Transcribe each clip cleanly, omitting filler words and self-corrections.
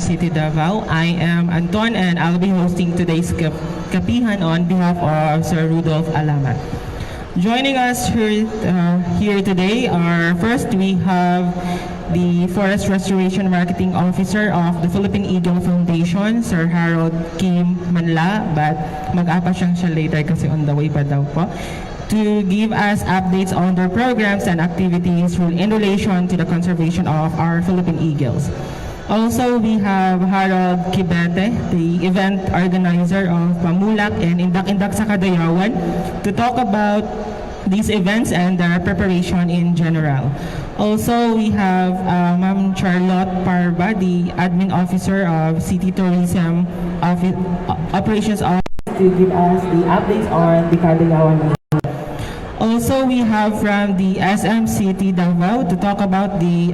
City Davao. I am Anton and I'll be hosting today's kapihan on behalf of Sir Rudolph Alamat. Joining us here today are first we have the Forest Restoration Marketing Officer of the Philippine Eagle Foundation, Sir Harold Kim Manla, but mag-apa siya later kasi on the way pa daw po, to give us updates on their programs and activities in relation to the conservation of our Philippine eagles. Also, we have Harold Kibete, the event organizer of Pamulak and Indak-Indak sa Kadayawan, to talk about these events and their preparation in general. Also, we have Ma'am Charlotte Parba, the Admin Officer of City Tourism Operations Office, to give us the updates on the Kadayawan. Also, we have from the SM City Davao to talk about the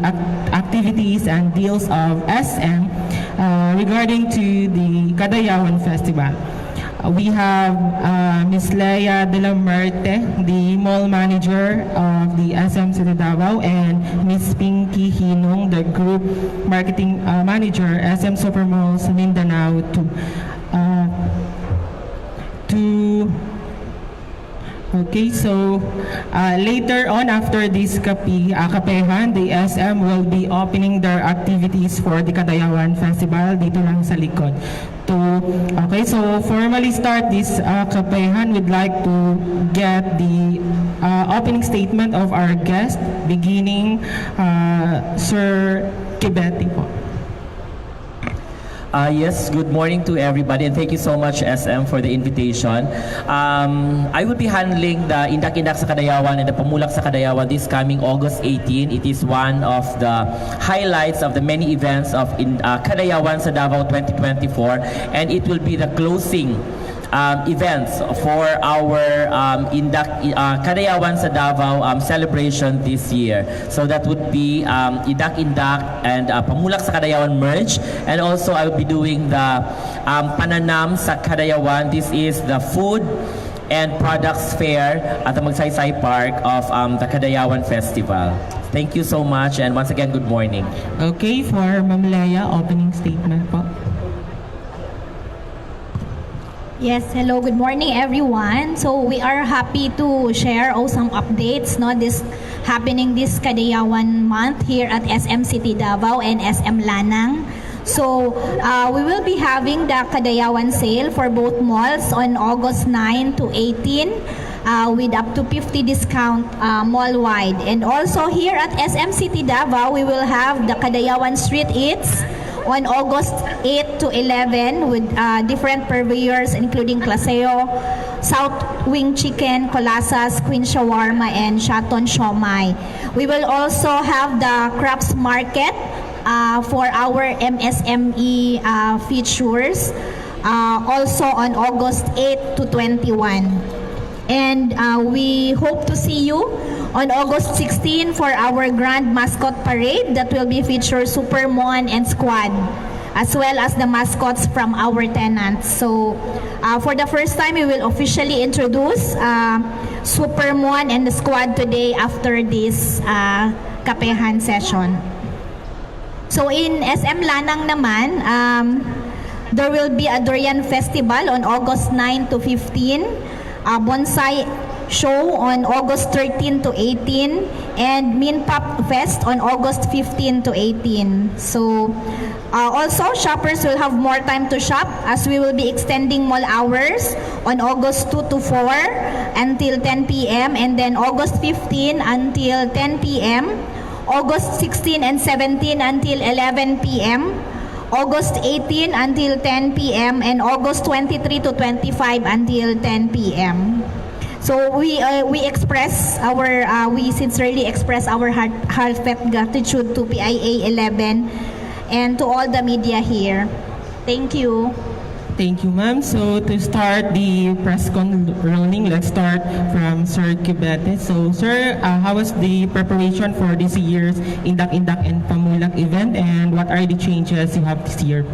activities and deals of SM regarding to the Kadayawan Festival. We have Ms. Leia de la Muerte, the mall manager of the SM City Davao, and Ms. Pinky Hinong, the group marketing manager, SM Supermalls Mindanao, Okay, so later on after this kapehan, the SM will be opening their activities for the Kadayawan Festival dito lang sa likod. Okay, so formally start this kapehan, we'd like to get the opening statement of our guest, beginning Sir Kibete po. Yes, good morning to everybody and thank you so much SM for the invitation. I will be handling the Indak-Indak sa Kadayawan and the Pamulak sa Kadayawan this coming August 18. It is one of the highlights of the many events of Kadayawan sa Davao 2024, and it will be the closing events for our Kadayawan sa Davao celebration this year. So that would be Indak-Indak and Pamulak sa Kadayawan merge, and also I will be doing the Pananam sa Kadayawan. This is the food and products fair at the Magsaysay Park of the Kadayawan Festival. Thank you so much, and once again, good morning. Okay, for Ma'am Leia, opening statement po. Yes, hello, good morning everyone. So we are happy to share some updates this happening this Kadayawan month here at SM City Davao and SM Lanang. So we will be having the Kadayawan sale for both malls on August 9 to 18 with up to 50 discount mall-wide. And also here at SM City Davao, we will have the Kadayawan Street Eats on August 8 to 11 with different purveyors including Claseo, South Wing Chicken, Colasas, Queen Shawarma, and Shaton Shomai. We will also have the Crafts Market for our MSME features also on August 8 to 21. And we hope to see you on August 16 for our Grand Mascot Parade that will be feature Supermon and Squad, as well as the mascots from our tenants. So for the first time, we will officially introduce Supermon and the Squad today after this kapehan session. So in SM Lanang naman, there will be a Durian Festival on August 9 to 15, a bonsai show on August 13 to 18, and Minpop Fest on August 15 to 18. So also shoppers will have more time to shop as we will be extending mall hours on August 2 to 4 until 10 p.m. and then August 15 until 10 p.m., August 16 and 17 until 11 p.m., August 18 until 10 p.m. and August 23 to 25 until 10 p.m. So we sincerely express our heartfelt gratitude to PIA 11 and to all the media here. Thank you. Thank you, ma'am. So to start the press con rolling, let's start from Sir Kibete. So sir, how was the preparation for this year's Indak-Indak and Pamulak event, and what are the changes you have this year?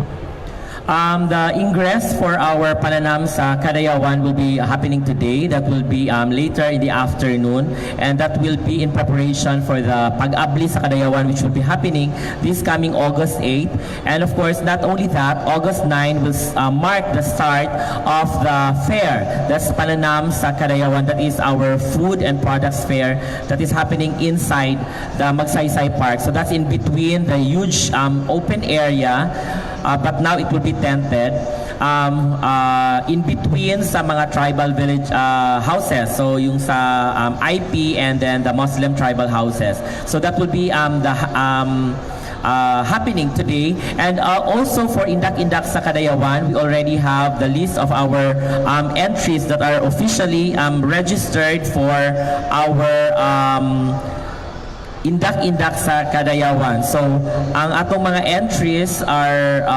The ingress for our Pananam sa Kadayawan will be happening today. That will be later in the afternoon, and that will be in preparation for the Pag-abli sa Kadayawan, which will be happening this coming August 8. And of course, not only that, August 9 will mark the start of the fair. That's Pananam sa Kadayawan. That is our food and products fair that is happening inside the Magsaysay Park. So that's in between the huge open area, but now it will be tented in between sa mga tribal village houses. So yung sa IP and then the Muslim tribal houses. So that will be happening today. And also for Indak-Indak sa Kadayawan, we already have the list of our entries that are officially registered for our Indak-Indak sa Kadayawan. So, ang atong mga entries are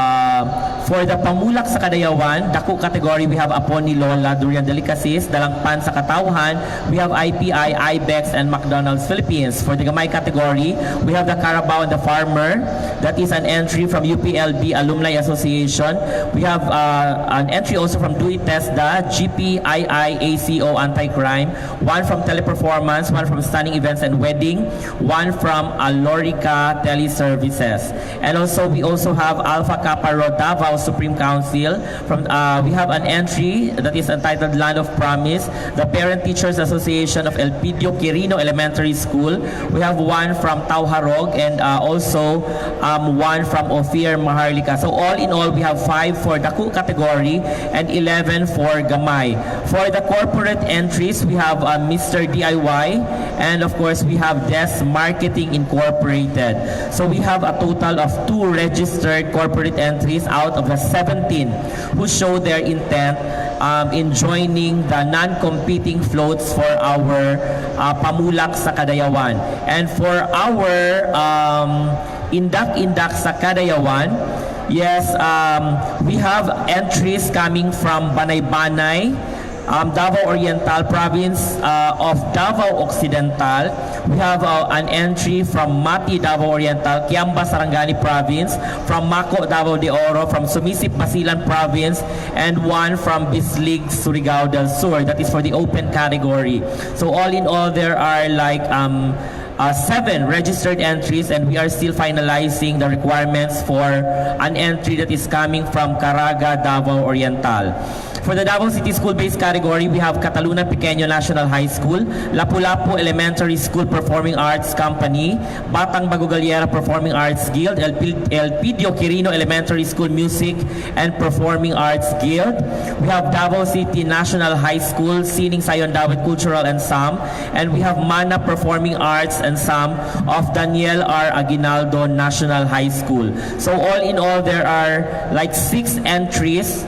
for the Pamulak sa Kadayawan, dako category, we have Apon ni Lola, Durian Delicacies, Dalangpan sa Katauhan, we have IPI, IBEX, and McDonald's Philippines. For the Gamay category, we have the Carabao and the Farmer. That is an entry from UPLB Alumni Association. We have an entry also from Dui TESDA, GPII, ACO, Anti-Crime, one from Teleperformance, one from Stunning Events and Wedding, one from Alorica Teleservices. And also, we also have Alpha Kappa Rho Davao Supreme Council. From we have an entry that is entitled Land of Promise, the Parent Teachers Association of Elpidio Quirino Elementary School. We have one from Tauharog and also one from Ophir Maharlika. So all in all, we have 5 for Daku category and 11 for Gamay. For the corporate entries, we have Mr. DIY, and of course we have Des Marketing Incorporated. So we have a total of 2 registered corporate entries out of the 17 who show their intent in joining the non-competing floats for our Pamulak sa Kadayawan. And for our Indak-Indak sa Kadayawan, yes, we have entries coming from Banay-Banay, Davao Oriental Province of Davao Occidental. We have an entry from Mati, Davao Oriental, Kiamba, Sarangani Province, from Mako, Davao de Oro, from Sumisip, Basilan Province, and one from Bislig, Surigao del Sur. That is for the open category. So all in all, there are like 7 registered entries, and we are still finalizing the requirements for an entry that is coming from Caraga, Davao Oriental. For the Davao City School-based category, we have Cataluna Pequeño National High School, Lapu-Lapu Elementary School Performing Arts Company, Batang Bagugaliera Performing Arts Guild, Elpidio Quirino Elementary School Music and Performing Arts Guild. We have Davao City National High School, Sining Sayon Dawit Cultural Ensemble, and we have Mana Performing Arts Ensemble of Daniel R. Aguinaldo National High School. So all in all, there are like 6 entries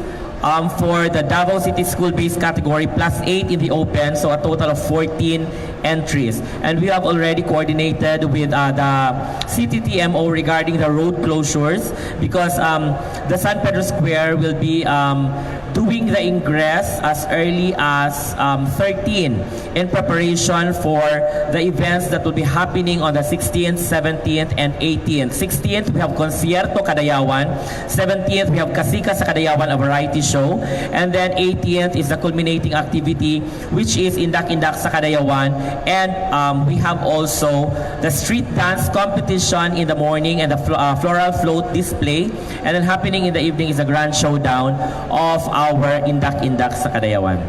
for the Davao City School-based category, plus 8 in the open, so a total of 14 entries. And we have already coordinated with the CTTMO regarding the road closures, because the San Pedro Square will be doing the ingress as early as 13 in preparation for the events that will be happening on the 16th, 17th, and 18th. 16th, we have Concierto Kadayawan. 17th, we have Kasika sa Kadayawan, a variety show. And then 18th is the culminating activity, which is Indak-Indak sa Kadayawan. And we have also the street dance competition in the morning and the floral float display. And then happening in the evening is a grand showdown of our Indak-Indak sa Kadayawan.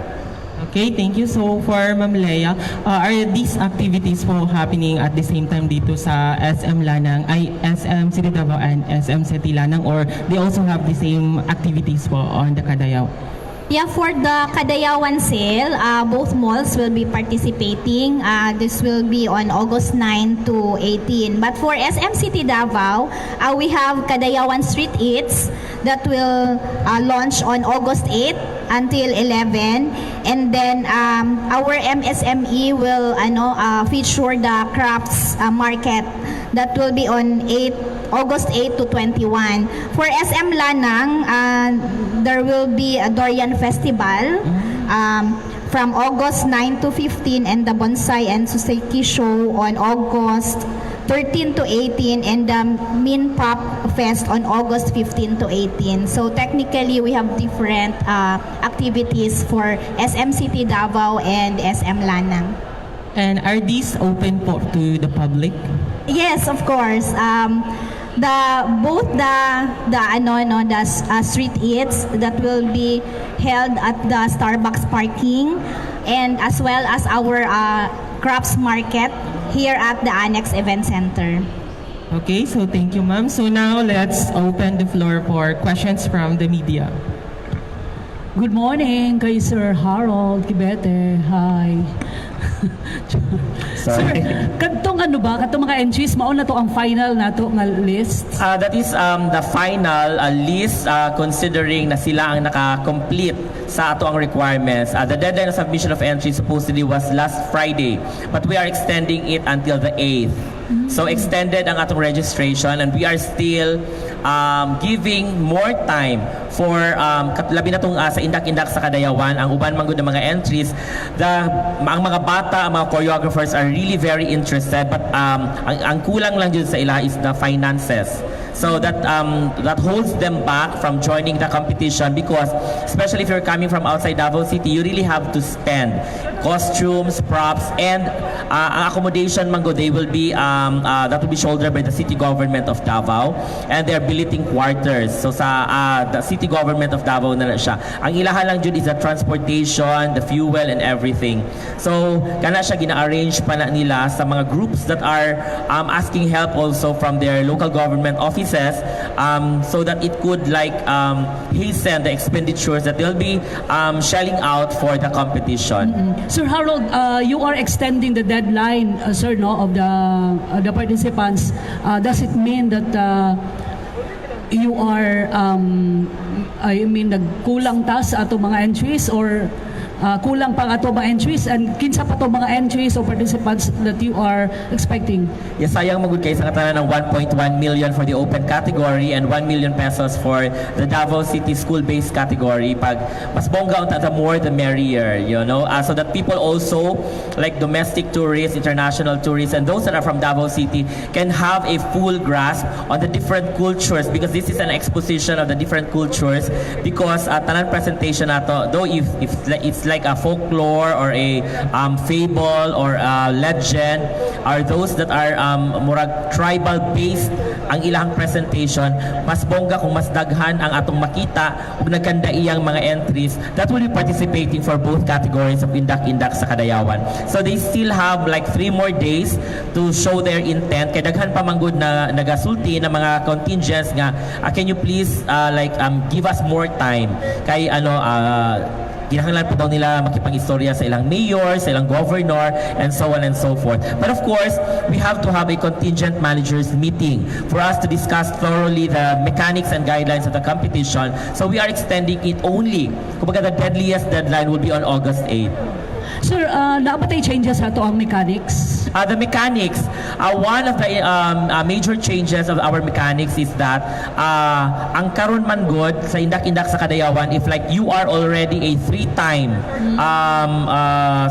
Okay, thank you. So for Ma'am Leia, are these activities po happening at the same time dito sa SM Lanang, SM City Davao and SM City Lanang, or they also have the same activities po on the Kadayaw? Yeah, for the Kadayawan sale, both malls will be participating. This will be on August 9 to 18. But for SM City Davao, we have Kadayawan Street Eats that will launch on August 8 until 11. And then our MSME will feature the crafts market that will be on August 8 to 21. For SM Lanang, there will be a Dorian Festival from August 9 to 15, and the Bonsai and Suseki Show on August 13 to 18 and the Min Pop Fest on August 15 to 18. So technically, we have different activities for SM City Davao and SM Lanang. And are these open po to the public? Yes, of course. The street eats that will be held at the Starbucks parking, and as well as our crafts market here at the Annex Event Center. Okay, so thank you, ma'am. So now let's open the floor for questions from the media. Good morning kay Sir Harold Kibete. Hi. Sorry. Sir, kadtong ano ba? Kadtong mga entries, mao na to ang final na to nga list. That is the final list considering na sila ang naka-complete sa ato ang requirements. The deadline of submission of entry supposedly was last Friday, but we are extending it until the 8th. So extended ang atong registration, and we are still giving more time for labi na tong sa indak-indak sa Kadayawan, ang uban man gud ng mga entries. Ang mga bata, ang mga choreographers are really very interested, but ang kulang lang dyan sa ila is the finances. So that holds them back from joining the competition, because especially if you're coming from outside Davao City, you really have to spend costumes, props, and ang accommodation man go, they will be that will be shouldered by the city government of Davao, and they're billeting quarters. So sa the city government of Davao na siya. Ang ilahan lang dyan is the transportation, the fuel, and everything. So kana siya gina-arrange pa na nila sa mga groups that are asking help also from their local government offices, so that it could like hasten the expenditures that they'll be shelling out for the competition. Sir Harold, you are extending the deadline, sir, no, of the participants. Does it mean that you are nagkulang ta sa ato mga entries, or kulang pang ato mga entries, and kinsa pa to mga entries o participants that you are expecting? Yes, sayang magud kay sa katanan ng 1.1 million for the open category and 1 million pesos for the Davao City school-based category. Pag mas bongga unta, the more the merrier, you know, so that people also, like domestic tourists, international tourists, and those that are from Davao City can have a full grasp on the different cultures, because this is an exposition of the different cultures, because tanan presentation nato, though if it's like a folklore or a fable or a legend, are those that are murag tribal based ang ilang presentation, mas bongga kung mas daghan ang atong makita ug nagkanda iyang mga entries that will be participating for both categories of indak-indak sa Kadayawan. So they still have like 3 more days to show their intent, kay daghan pa manggod na nagasulti na mga contingents nga can you please give us more time kay kinahanglan po daw nila makipag-istorya sa ilang mayor, sa ilang governor, and so on and so forth. But of course, we have to have a contingent managers meeting for us to discuss thoroughly the mechanics and guidelines of the competition. So we are extending it only. Kumbaga, the deadliest deadline will be on August 8. Sir, naapatay changes ato ang mechanics? The mechanics, one of the major changes of our mechanics is that ang karon man god sa indak-indak sa Kadayawan, if like you are already a 3-time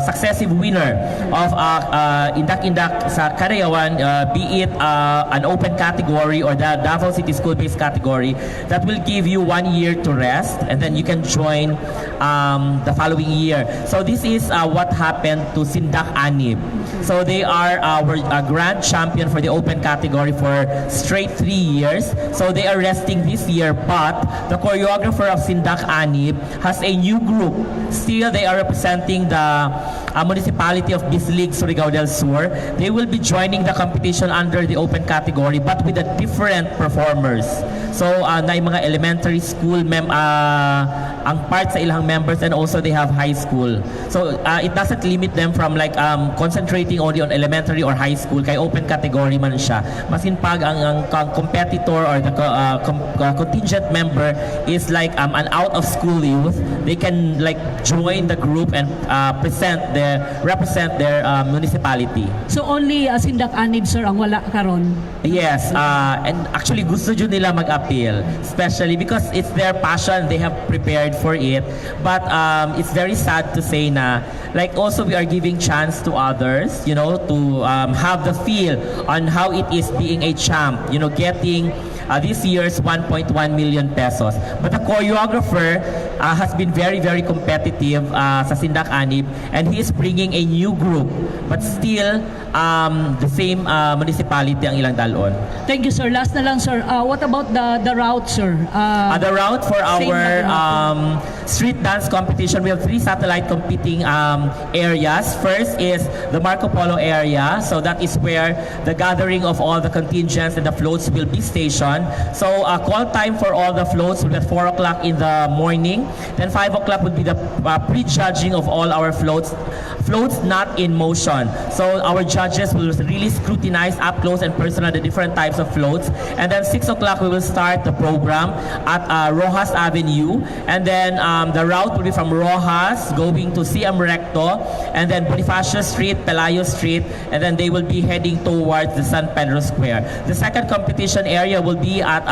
successive winner of indak-indak sa Kadayawan, be it an open category or the Davao City school-based category, that will give you 1 year to rest, and then you can join the following year. So this is what happened to Sindak Anib. So they are our grand champion for the open category for straight 3 years. So they are resting this year, but the choreographer of Sindak Anib has a new group. Still, they are representing the municipality of Bislig, Surigao del Sur. They will be joining the competition under the open category, but with a different performers. So na yung mga elementary school ang part sa ilang members, and also they have high school. So it doesn't limit them from like concentrating only on elementary or high school, kay open category man siya. Masin pag ang competitor or the contingent member is like an out of school youth, they can like join the group and represent their municipality. So only Sindak Anib, sir, ang wala karon? Yes, and actually gusto dyan nila mag-apply until, especially because it's their passion, they have prepared for it. But it's very sad to say na, like also we are giving chance to others, you know, to have the feel on how it is being a champ, you know, getting this year's 1.1 million pesos. But the choreographer has been very, very competitive sa Sindak Anib, and he is bringing a new group, but still the same municipality ang ilang dalon. Thank you, sir. Last na lang, sir. What about the route, sir? The route for Same our na street dance competition, we have 3 satellite competing areas. First is the Marco Polo area. So that is where the gathering of all the contingents and the floats will be stationed. So call time for all the floats will be at 4 o'clock in the morning. Then 5 o'clock would be the pre-judging of all our floats not in motion. So our judges will really scrutinize up close and personal the different types of floats. And then 6 o'clock we will start the program at Rojas Avenue. And then the route will be from Rojas going to CM Recto, and then Bonifacio Street, Pelayo Street, and then they will be heading towards the San Pedro Square. The second competition area will be at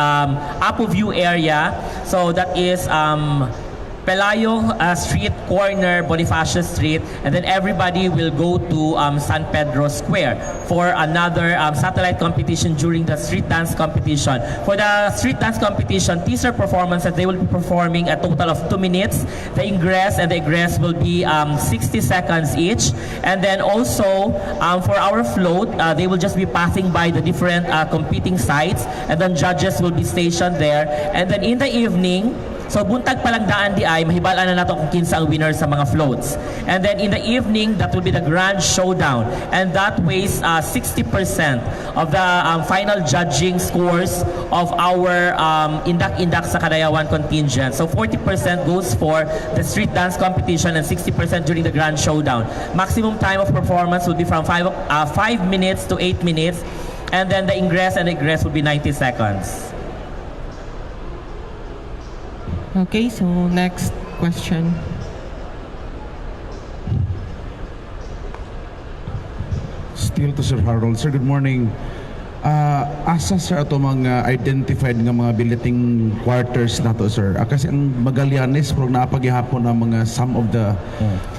Apo View area. So that is Pelayo Street corner, Bonifacio Street, and then everybody will go to San Pedro Square for another satellite competition during the street dance competition. For the street dance competition, teaser performances, they will be performing a total of 2 minutes. The ingress and the egress will be 60 seconds each. And then also, for our float, they will just be passing by the different competing sites, and then judges will be stationed there. And then in the evening, so buntag palang daan di ay mahibalaan na nato kung kinsa ang winner sa mga floats. And then in the evening, that will be the grand showdown, and that weighs 60% of the final judging scores of our Indak sa Kadayawan contingent. So 40% goes for the street dance competition and 60% during the grand showdown. Maximum time of performance will be from 5 minutes to 8 minutes, and then the ingress and egress will be 90 seconds. Okay, so next question. Still to Sir Harold. Sir, good morning. Asa sir ato mga identified nga mga billeting quarters nato sir? Kasi ang Magallanes pero naapagihapon ang mga some of the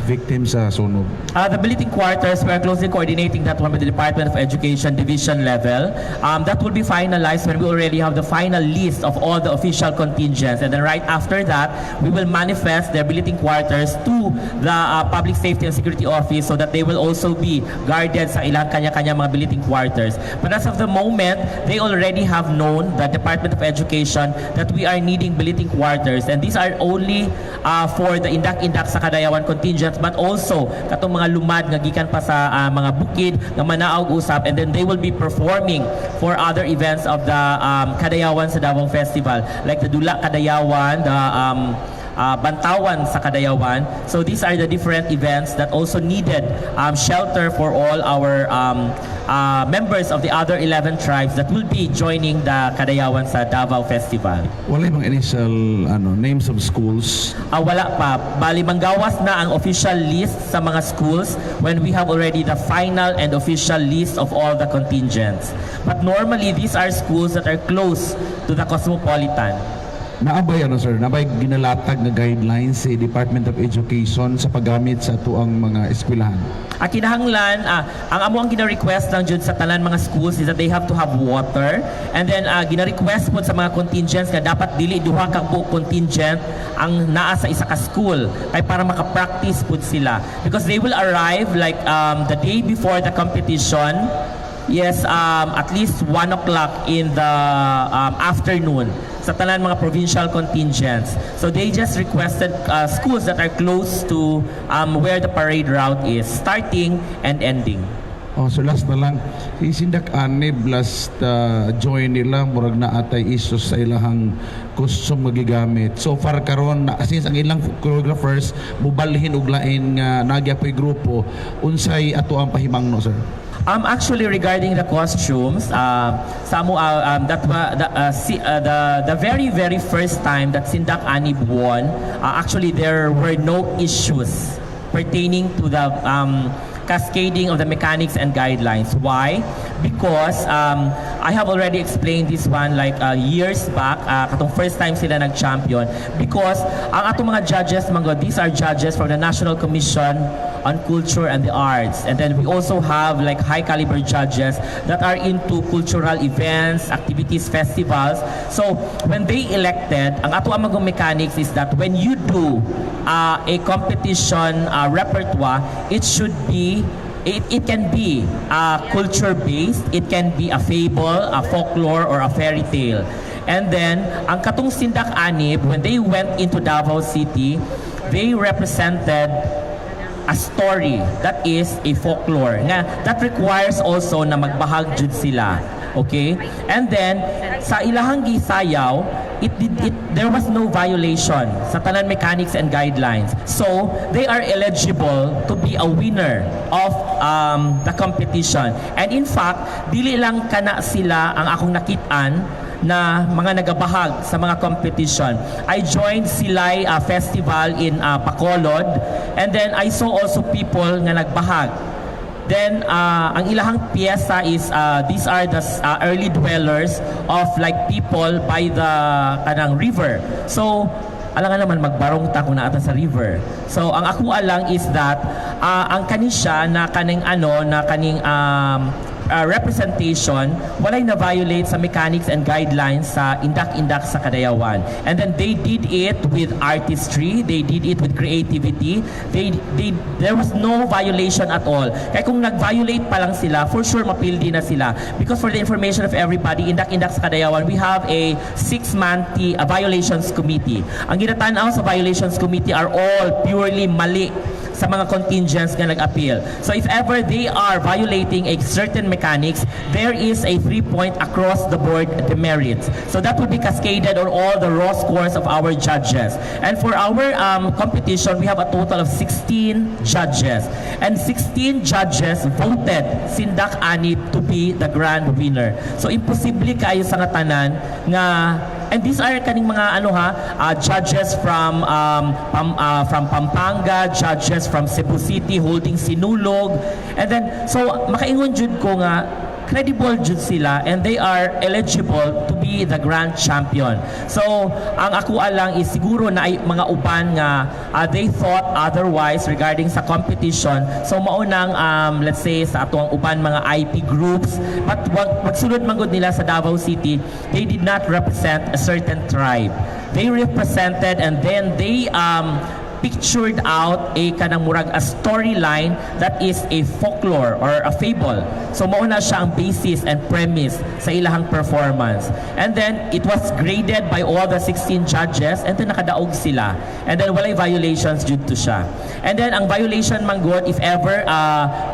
victims sa sunog. The billeting quarters, we are closely coordinating that one with the Department of Education division level. That will be finalized when we already have the final list of all the official contingents. And then right after that, we will manifest their billeting quarters to the Public Safety and Security Office so that they will also be guarded sa ilang kanya-kanya mga billeting quarters. But as of the moment, they already have known, the Department of Education, that we are needing billeting quarters. And these are only for the Indak sa Kadayawan contingents, but also katong mga lumad nga gikan pa sa mga bukid nga manaog usap, and then they will be performing for other events of the Kadayawan sa Davao Festival, like the Dula Kadayawan, the Bantawan sa Kadayawan. So these are the different events that also needed shelter for all our members of the other 11 tribes that will be joining the Kadayawan sa Davao Festival. Wala bang initial names of schools? Wala pa. Bali, manggawas na ang official list sa mga schools when we have already the final and official list of all the contingents. But normally, these are schools that are close to the Cosmopolitan. Naabay sir, naabay ginalatag nga guidelines sa Department of Education sa paggamit sa tuang mga eskwelahan. Kinahanglan, ang amo ang gina-request lang jud sa tanan mga schools is that they have to have water, and then gina-request po sa mga contingents nga dapat dili duha ka buok contingent ang naa sa isa ka school kay para maka-practice pud sila, because they will arrive like the day before the competition. Yes, at least 1 o'clock in the afternoon sa tanan mga provincial contingents. So they just requested schools that are close to where the parade route is, starting and ending. So last na lang, Sindak Anib last join nila, murag na atay issues sa ilahang costume magigamit. So far karon, since ang ilang choreographers mubalhin og lain nga nagyapoy grupo, unsay ato ang pahimangno sir? Actually, regarding the costumes, the very, very first time that Sindak Anib won, actually there were no issues pertaining to the cascading of the mechanics and guidelines. Why? Because I have already explained this one like years back, katong first time sila nag-champion. Because ang atong mga judges, these are judges from the National Commission on Culture and the Arts. And then we also have like high caliber judges that are into cultural events, activities, festivals. So when they elected, ang ato ang magong mechanics is that when you do a competition repertoire, it should be it can be culture based, it can be a fable, a folklore, or a fairy tale. And then ang katong Sindak Anib, when they went into Davao City, they represented a story that is a folklore nga that requires also na magbahag jud sila, okay? And then sa ilahang gisayaw, there was no violation sa tanan mechanics and guidelines, so they are eligible to be a winner of the competition. And in fact, dili lang kana sila ang akong nakitaan na mga nagabahag sa mga competition. I joined Silay Festival in Bacolod, and then I saw also people nga nagbahag. Then ang ilahang piyesa is these are the early dwellers of like people by the kanang river. So alam nga naman magbarong ta kung naata sa river. So ang ako alang is that ang kanisya na kaning representation walay na violate sa mechanics and guidelines sa indak-indak sa Kadayawan. And then they did it with artistry, they did it with creativity. There was no violation at all. Kaya kung nag-violate pa lang sila, for sure mapildi na sila. Because for the information of everybody, indak-indak sa Kadayawan, we have a 6-month violations committee. Ang ginatanaw sa violations committee are all purely mali sa mga contingents na nag-appeal. So if ever they are violating a certain mechanics, there is a 3-point across the board demerit. So that would be cascaded on all the raw scores of our judges. And for our competition, we have a total of 16 judges. And 16 judges voted Sindak Anib to be the grand winner. So imposible kayo sa ngatanan nga. And these are kaning mga judges from Pampanga, judges from Cebu City holding Sinulog. And then so makaingon jud ko nga credible jud sila and they are eligible to be the grand champion. So ang ako alang is siguro na ay mga uban nga they thought otherwise regarding sa competition. So maunang let's say sa atong uban mga IP groups, but magsulod man gud nila sa Davao City, they did not represent a certain tribe. They represented and then they pictured out a kanang murag a storyline that is a folklore or a fable. So mauna siya ang basis and premise sa ilahang performance. And then it was graded by all the 16 judges and then nakadaog sila. And then walay violations due to siya. And then ang violation man good if ever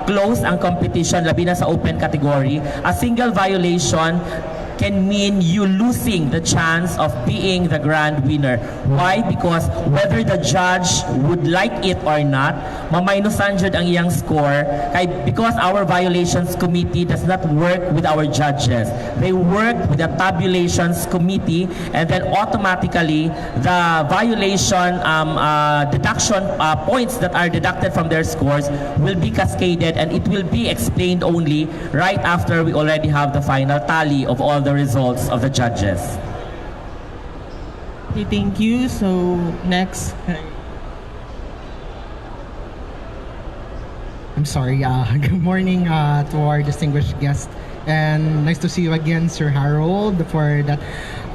close ang competition labi na sa open category, a single violation can mean you losing the chance of being the grand winner. Why? Because whether the judge would like it or not, maminusan jud ang iyang score because our violations committee does not work with our judges. They work with the tabulations committee and then automatically the violation deduction points that are deducted from their scores will be cascaded and it will be explained only right after we already have the final tally of all the results of the judges. Okay, thank you. So next. I'm sorry. Good morning to our distinguished guest, and nice to see you again, Sir Harold. For that,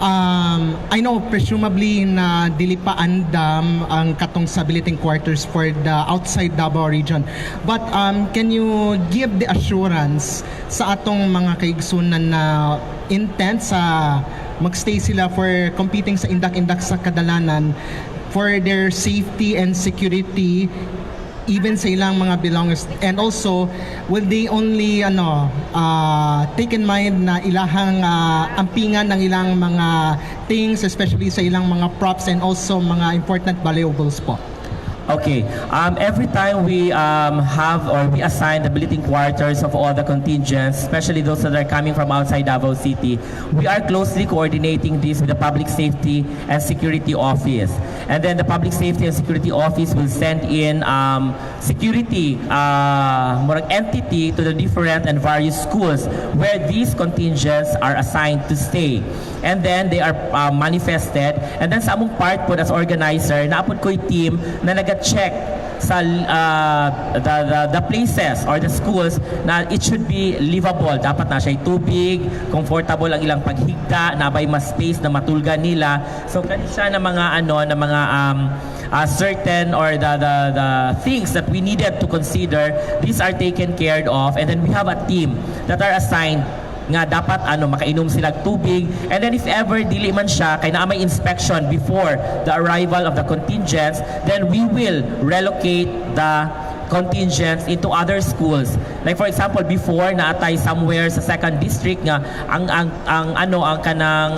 I know presumably na dili pa andam ang katong stability quarters for the outside Davao region. But can you give the assurance sa atong mga kaigsunan na intent sa magstay sila for competing sa indak-indak sa kadalanan for their safety and security even sa ilang mga belongings, and also will they only take in mind na ilahang ampingan ng ilang mga things, especially sa ilang mga props and also mga important valuables po? Okay. Every time we have or we assign the billeting quarters of all the contingents, especially those that are coming from outside Davao City, we are closely coordinating this with the Public Safety and Security Office. And then the Public Safety and Security Office will send in security murag entity to the different and various schools where these contingents are assigned to stay. And then they are manifested. And then sa among part po as organizer, naapod ko yung team na nag-check sa the places or the schools na it should be livable. Dapat na siya tubig, comfortable ang ilang paghigda, nabay mas space na matulga nila. So kani siya na mga certain or the things that we needed to consider, these are taken care of, and then we have a team that are assigned nga dapat makainom sila tubig, and then if ever dili man siya kay naa may inspection before the arrival of the contingents, then we will relocate the contingents into other schools. Like for example, before naatay somewhere sa second district nga ang kanang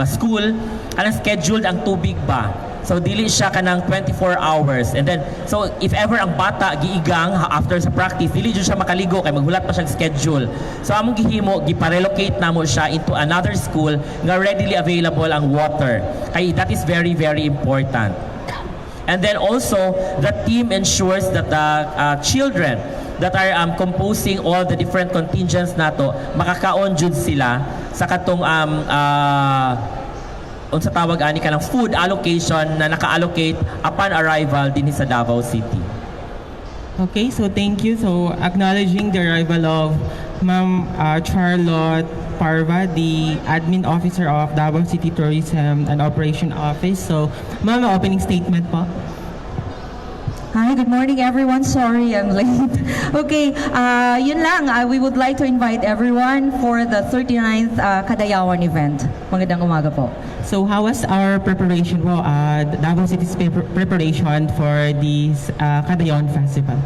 school anang scheduled ang tubig ba. So dili siya kanang 24 hours. And then so if ever ang bata giigang after sa practice, dili jud siya makaligo kay maghulat pa siyang schedule. So among gihimo gipa-relocate namo siya into another school nga readily available ang water. Kay that is very very important. And then also the team ensures that the children that are composing all the different contingents nato makakaon jud sila sa katong unsa tawag ani kanang food allocation na naka-allocate upon arrival din sa Davao City. Okay, so thank you. So acknowledging the arrival of Ma'am Charlotte Parva, the Admin Officer of Davao City Tourism and Operation Office. So Ma'am, opening statement po. Hi, good morning everyone. Sorry I'm late. Okay, yun lang. We would like to invite everyone for the 39th Kadayawan event. Magandang umaga po. So how was our preparation po, Davao City's preparation for this Kadayawan Festival?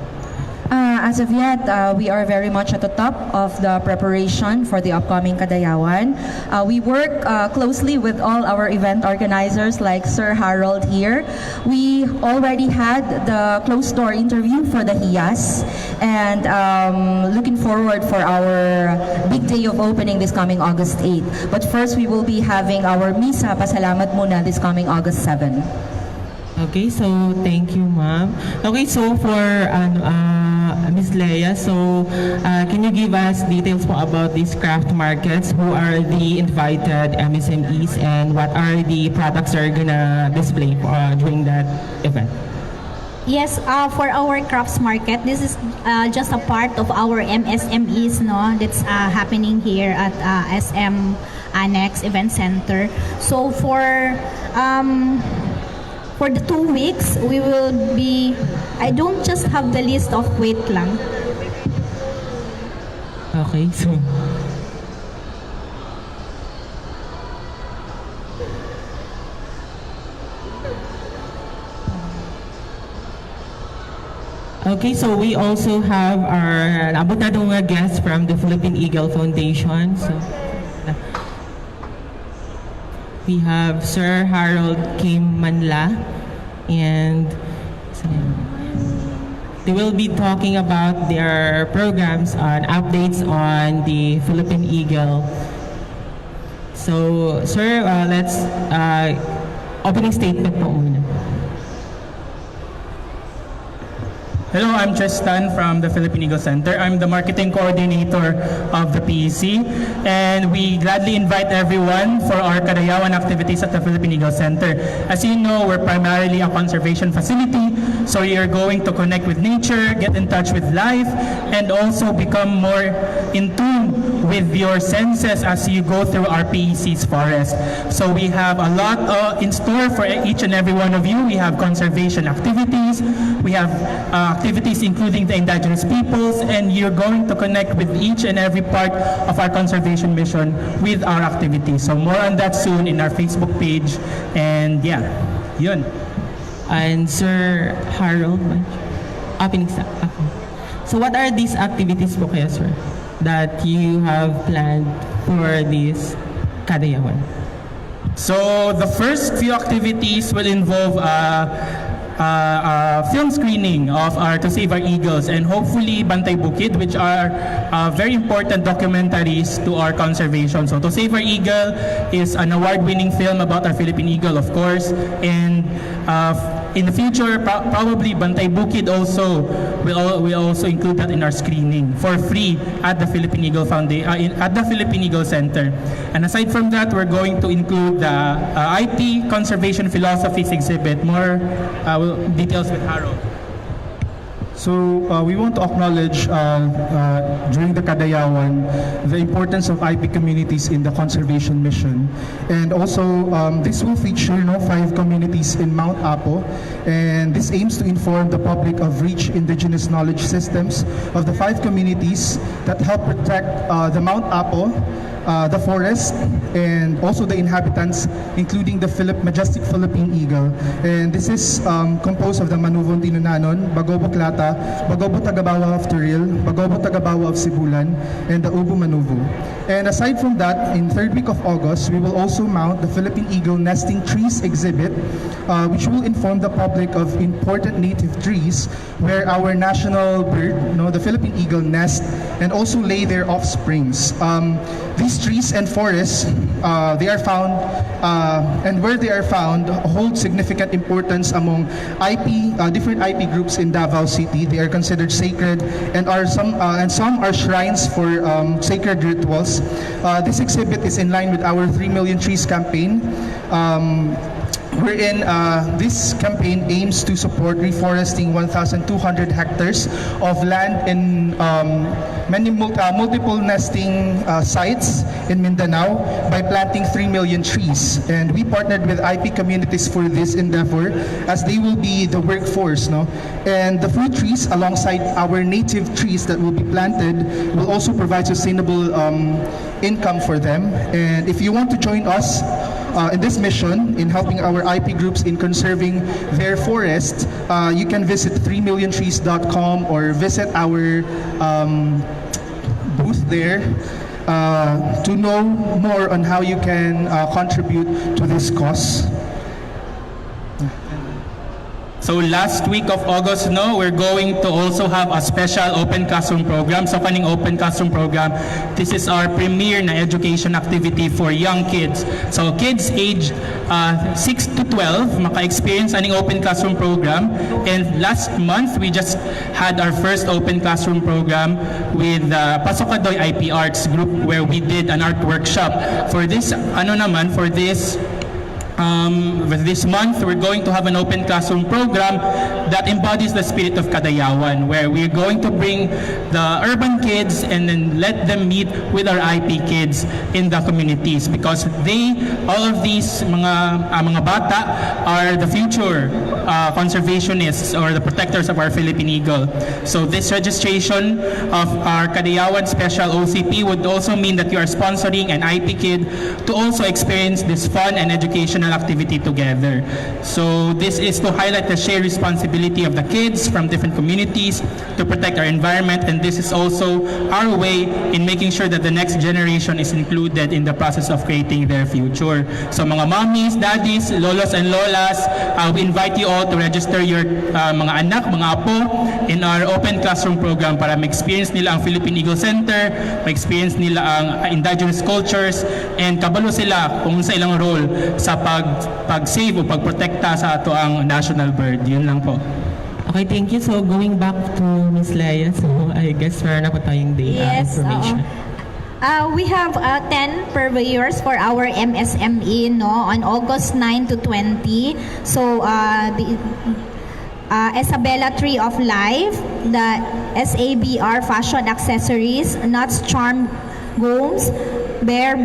As of yet, we are very much at the top of the preparation for the upcoming Kadayawan. We work closely with all our event organizers like Sir Harold here. We already had the closed-door interview for the HIAS, and looking forward for our big day of opening this coming August 8. But first, we will be having our Misa Pasalamat Muna this coming August 7. Okay, so thank you, ma'am. Okay, so for Ms. Leia, so can you give us details po about these craft markets? Who are the invited MSMEs and what are the products they're gonna display during that event? Yes, for our crafts market, this is just a part of our MSMEs, no, that's happening here at SM Annex Event Center. So for the 2 weeks, we will be, I don't just have the list of wait lang. Okay, so okay, so we also have our abot na daw nga guest from the Philippine Eagle Foundation. So we have Sir Harold Kim Manla, and they will be talking about their programs and updates on the Philippine Eagle. So, sir, let's opening statement po muna. Hello, I'm Tristan from the Philippine Eagle Center. I'm the marketing coordinator of the PEC, and we gladly invite everyone for our Kadayawan activities at the Philippine Eagle Center. As you know, we're primarily a conservation facility, so you're going to connect with nature, get in touch with life, and also become more in tune with your senses as you go through our PEC's forest. So we have a lot in store for each and every one of you. We have conservation activities, we have activities including the indigenous peoples, and you're going to connect with each and every part of our conservation mission with our activities. So more on that soon in our Facebook page, and yeah, yun. And Sir Harold, opening sa okay. So what are these activities po kaya, sir, that you have planned for this Kadayawan? So the first few activities will involve film screening of our To Save Our Eagles and hopefully Bantay Bukid, which are very important documentaries to our conservation. So To Save Our Eagle is an award-winning film about our Philippine eagle, of course, and in the future, probably Bantay Bukid also will also include that in our screening for free at the Philippine Eagle at the Philippine Eagle Center. And aside from that, we're going to include the IP Conservation Philosophies exhibit. More details with Harold. So we want to acknowledge during the Kadayawan the importance of IP communities in the conservation mission, and also this will feature 5 communities in Mount Apo, and this aims to inform the public of rich indigenous knowledge systems of the 5 communities that help protect the Mount Apo, the forest, and also the inhabitants, including the majestic Philippine eagle. And this is composed of the Manuvong Tinunanon, Bagobo Klata, Bagobo Tagabawa of Turil, Bagobo Tagabawa of Sibulan, and the Ubu Manuvu. And aside from that, in 3rd week of August, we will also mount the Philippine Eagle Nesting Trees exhibit, which will inform the public of important native trees where our national bird, the Philippine eagle, nest and also lay their offsprings. These trees and forests, they are found, and where they are found, hold significant importance among different IP groups in Davao City. They are considered sacred, and some are shrines for sacred rituals. This exhibit is in line with our 3 Million Trees campaign, wherein this campaign aims to support reforesting 1,200 hectares of land in multiple nesting sites in Mindanao by planting 3 million trees. And we partnered with IP communities for this endeavor, as they will be the workforce. And the fruit trees, alongside our native trees that will be planted, will also provide sustainable income for them. And if you want to join us in this mission in helping our IP groups in conserving their forest, you can visit 3milliontrees.com or visit our booth there to know more on how you can contribute to this cause. So last week of August, we're going to also have a special open classroom program. So kaning open classroom program, this is our premier na education activity for young kids. So kids age 6 to 12 maka-experience aning open classroom program. And last month, we just had our first open classroom program with Pasokadoy IP Arts Group, where we did an art workshop. For this month, we're going to have an open classroom program that embodies the spirit of Kadayawan, where we're going to bring the urban kids and then let them meet with our IP kids in the communities, because all of these mga bata are the future conservationists or the protectors of our Philippine eagle. So this registration of our Kadayawan Special OCP would also mean that you are sponsoring an IP kid to also experience this fun and educational activity together. So this is to highlight the shared responsibility of the kids from different communities to protect our environment, and this is also our way in making sure that the next generation is included in the process of creating their future. So mga mommies, daddies, lolos and lolas, we invite you all to register your mga anak, mga apo in our open classroom program para ma-experience nila ang Philippine Eagle Center, ma-experience nila ang indigenous cultures, and kabalo sila kung sa ilang role sa pag-save o pagprotekta sa ato ang national bird. Yun lang po. Okay, thank you. So going back to Ms. Leia, so I guess meron na po tayong data information. We have 10 purveyors for our MSME on August 9 to 20. So the Isabella Tree of Life, the SABR Fashion Accessories, Nuts Charm Gomes, Bears,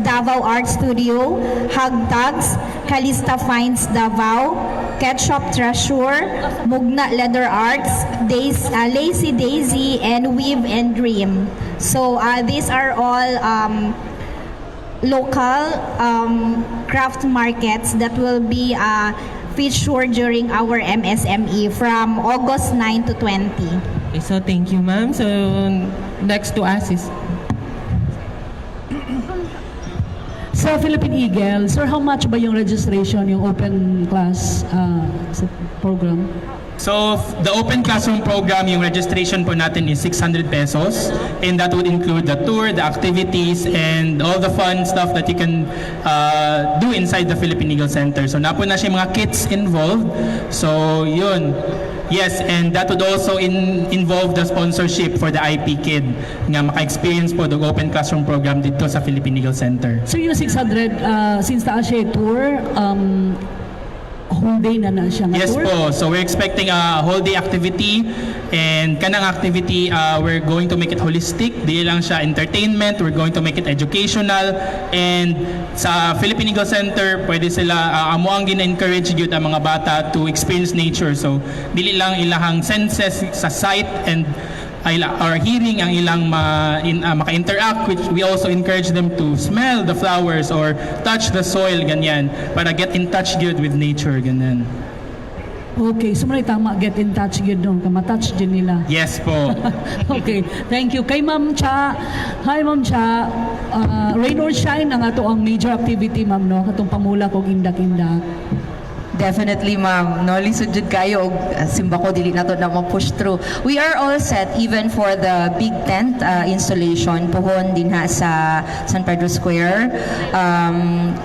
Davao Art Studio, Hug Tags, Calista Finds Davao, Ketchup Treasure, Mugna Leather Arts, Lazy Daisy, and Weave and Dream. So these are all local craft markets that will be featured during our MSME from August 9 to 20. Okay, so thank you, ma'am. So next to us is... Sa Philippine Eagle, sir, how much ba yung registration, yung open class sa program? So, the open classroom program, yung registration po natin is 600 pesos. And that would include the tour, the activities, and all the fun stuff that you can do inside the Philippine Eagle Center. So, napo na siya mga kits involved. So, yun. Yes, and that would also involve the sponsorship for the IP Kid nga maka-experience po the open classroom program dito sa Philippine Eagle Center. So yung 600, since taas siya tour, whole day na siya nga Yes tour? po. So we're expecting a whole day activity, and kanang activity we're going to make it holistic. Di lang siya entertainment, we're going to make it educational. And sa Philippine Eagle Center, pwede sila amo ang gina-encourage gyud ang mga bata to experience nature. So dili lang ilahang senses sa sight and or hearing ang ilang maka-interact, which we also encourage them to smell the flowers or touch the soil, ganyan, para get in touch good with nature, ganyan. Okay, so may tama, get in touch yun doon, kamatouch din nila. Yes po. Okay, thank you. Kay Ma'am Cha, hi Ma'am Cha, rain or shine ang ato ang major activity, Ma'am, no? Katong pamulak o indak-indak. Definitely, ma'am. No, lisod jud kayo og simba ko dili nato na ma-push through. We are all set even for the big tent installation pohon dinha sa San Pedro Square.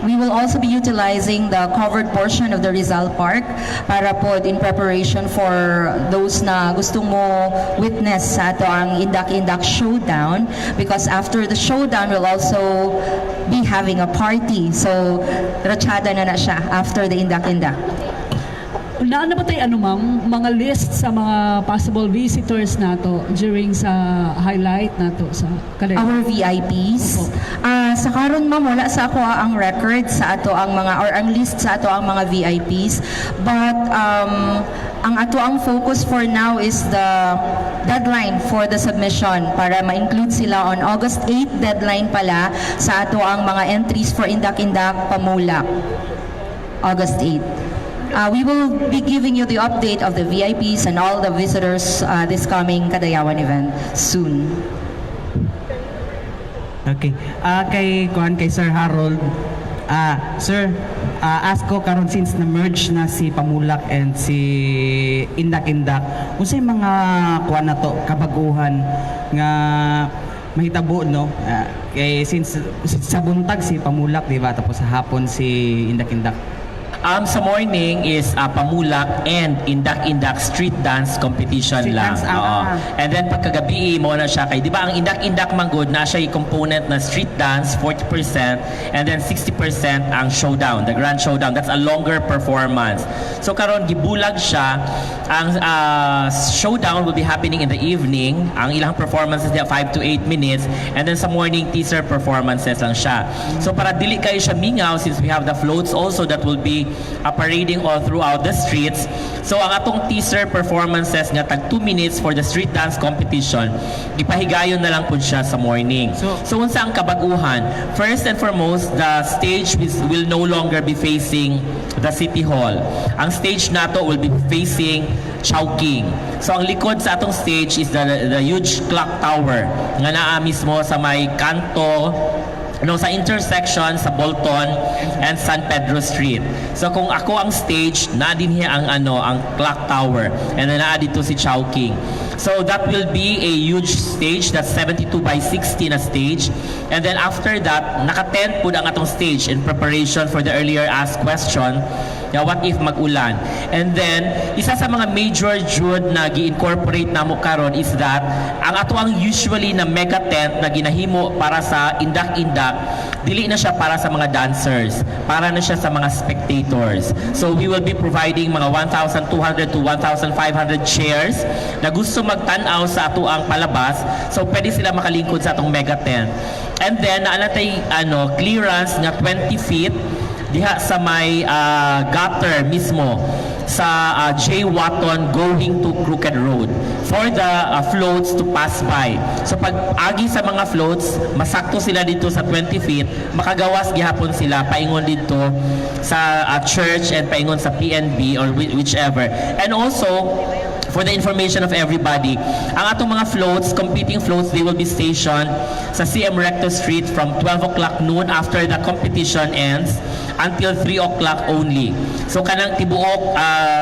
We will also be utilizing the covered portion of the Rizal Park para pod in preparation for those na gustong mo witness sa ato ang Indak-Indak Showdown, because after the showdown we'll also be having a party. So, ratsyada na siya after the Indak-Indak. Naano ba tayo, ma'am, mga list sa mga possible visitors nato during sa highlight nato sa Kadayawan? Our VIPs. Sa karon, ma'am, wala sa ako ang record sa ato ang mga, or ang list sa ato ang mga VIPs. But, ang ato ang focus for now is the deadline for the submission para ma-include sila on August 8, deadline pala sa ato ang mga entries for Indak-Indak Pamulak. August 8. We will be giving you the update of the VIPs and all the visitors this coming Kadayawan event soon. Okay. Kay Sir Harold. Sir, ask ko karon since na-merge na si Pamulak and si Indak-Indak, unsay mga kuan na to kabaguhan nga mahitabo, no? Kay since sa buntag si Pamulak, di ba? Tapos sa hapon si Indak-Indak. Sa morning is Pamulak and Indak-Indak Street Dance Competition Street lang. dance, Oo. And then pagkagabi mo na siya kay, di ba ang Indak-Indak manggod na siya yung component na street dance 40% and then 60% ang showdown, the grand showdown. That's a longer performance. So karon gibulag siya. Ang showdown will be happening in the evening. Ang ilang performances niya 5 to 8 minutes, and then sa morning teaser performances lang siya. So para dili kayo siya mingaw, since we have the floats also that will be parading all throughout the streets. So ang atong teaser performances nga tag 2 minutes for the street dance competition, ipahigayon na lang po siya sa morning. So unsa ang kabaguhan? First and foremost, the stage will no longer be facing the City Hall. Ang stage nato will be facing Chowking. So ang likod sa atong stage is the huge clock tower nga naa mismo sa may kanto, sa intersection sa Bolton and San Pedro Street. So kung ako ang stage, na din ang clock tower, and then naa dito si Chowking. So that will be a huge stage, that's 72 by 60 na stage. And then after that, naka-tent po ang atong stage in preparation for the earlier asked question. What if mag-ulan? And then, isa sa mga major jud na gi-incorporate namo karon is that ang ato ang usually na mega tent na ginahimo para sa Indak-Indak, dili na siya para sa mga dancers, para na siya sa mga spectators. So we will be providing mga 1,200 to 1,500 chairs na gusto magtan-aw sa ato ang palabas. So pwede sila makalingkod sa atong mega tent. And then naanatay clearance nga 20 feet diha sa may gutter mismo sa J. Watton going to Crooked Road for the floats to pass by. So pag agi sa mga floats, masakto sila dito sa 20 feet, makagawas gihapon sila paingon dito sa church and paingon sa PNB or whichever. And also, for the information of everybody. Ang atong mga floats, competing floats, they will be stationed sa CM Recto Street from 12 o'clock noon after the competition ends until 3 o'clock only. So kanang tibuok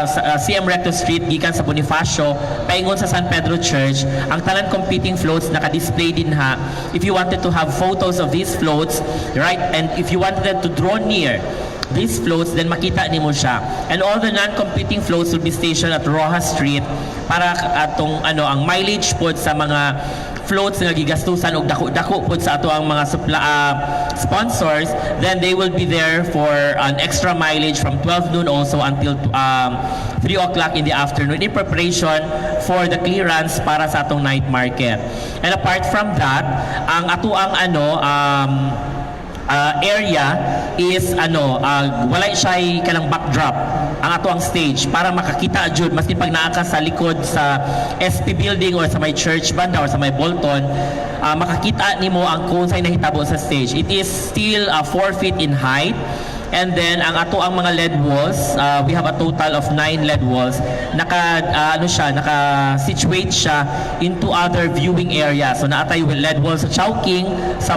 sa CM Recto Street gikan sa Bonifacio paingon sa San Pedro Church, ang tanan competing floats naka-display din ha. If you wanted to have photos of these floats, right, and if you wanted to draw near these floats, then makita nimo siya. And all the non-competing floats will be stationed at Rojas Street para atong ang mileage pod sa mga floats nga gigastusan og dako-dako pod sa ato ang mga sponsors, then they will be there for an extra mileage from 12 noon also until 3 o'clock in the afternoon in preparation for the clearance para sa atong night market. And apart from that, ang ato ang area is walay siya kanang backdrop ang ato ang stage para makakita jud maski pag naa ka sa likod sa SP building or sa may church banda or sa may Bolton, makakita nimo ang kung sa'y nahitabo sa stage. It is still 4 feet in height. And then ang ato ang mga LED walls, we have a total of 9 LED walls. Naka-situate siya into other viewing areas. So naatay with LED walls sa Chowking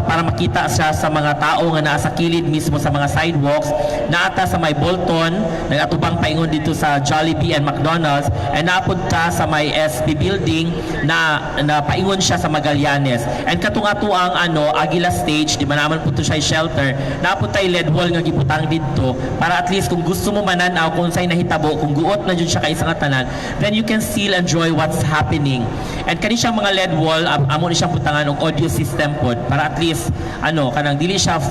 para makita siya sa mga tao nga naa sa kilid mismo sa mga sidewalks. Naata sa may Bolton, nagatubang paingon dito sa Jollibee and McDonald's, and napunta sa may SB building na paingon siya sa Magallanes. And katong ato ang Aguila stage, di ba naman po siya shelter, napunta yung LED wall nga giputang dito para at least kung gusto mo mananaw kung sa'y nahitabo, kung guot na dyan siya kaisa nga tanan, then you can still enjoy what's happening. And kani siyang mga LED wall, amo ni siyang putangan ng audio system pod para at least kanang dili siya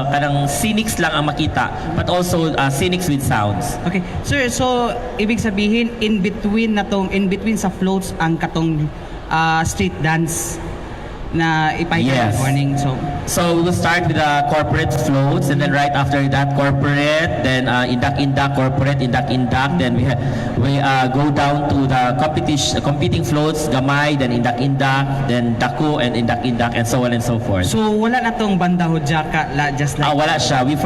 kanang scenics lang ang makita, but also scenics with sounds. Okay. Sir, so ibig sabihin in between sa floats ang katong street dance na ipahigay Yes. morning. So we'll start with the corporate floats, and then right after that corporate, then indak corporate, indak, then we go down to the competing floats, gamay, then indak, then dako and indak, and so on and so forth. So wala na tong banda hudyaka just like Wala siya. We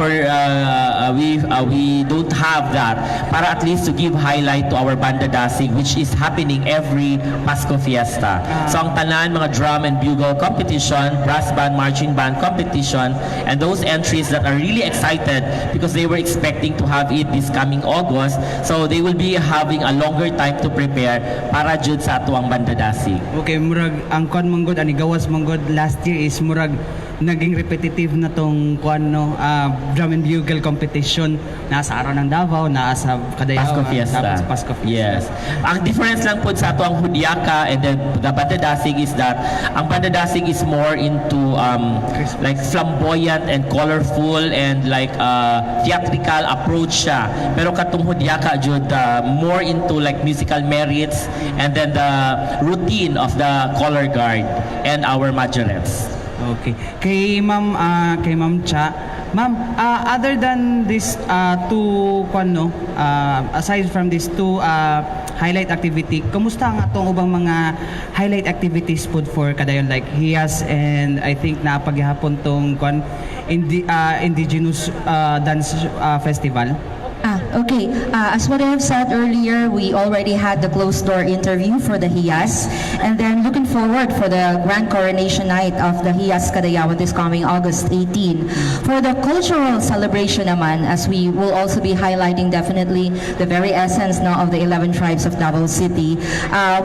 don't have that para at least to give highlight to our banda dasig, which is happening every Pasko Fiesta. So ang tanan mga drum and bugle competition, brass band, marching band competition, and those entries that are really excited because they were expecting to have it this coming August, so they will be having a longer time to prepare para jud sa atuang banda dasig. Okay, murag ang kwan manggod ani gawas manggod last year is murag naging repetitive na tong kwan drum and bugle competition nasa araw ng Davao, nasa Kadayawan, Pasko Fiesta. tapos Pasko Fiesta. Yes. Ang difference lang po sa ito ang Hudyaka and then the Banda Dasig is that ang Banda Dasig is more into like flamboyant and colorful and like theatrical approach siya. Pero katong Hudyaka jud more into like musical merits and then the routine of the color guard and our majorettes. Okay. Kay Ma'am Cha, Ma'am, other than this two aside from these two highlight activity, kumusta ang atong ubang mga highlight activities pud for Kadayon like Hiyas and I think na paghihapon tong indigenous dance festival? Okay. As what I have said earlier, we already had the closed-door interview for the Hiyas, and then looking forward for the grand coronation night of the Hiyas Kadayawan this coming August 18. For the cultural celebration naman, as we will also be highlighting definitely the very essence now of the 11 tribes of Davao City,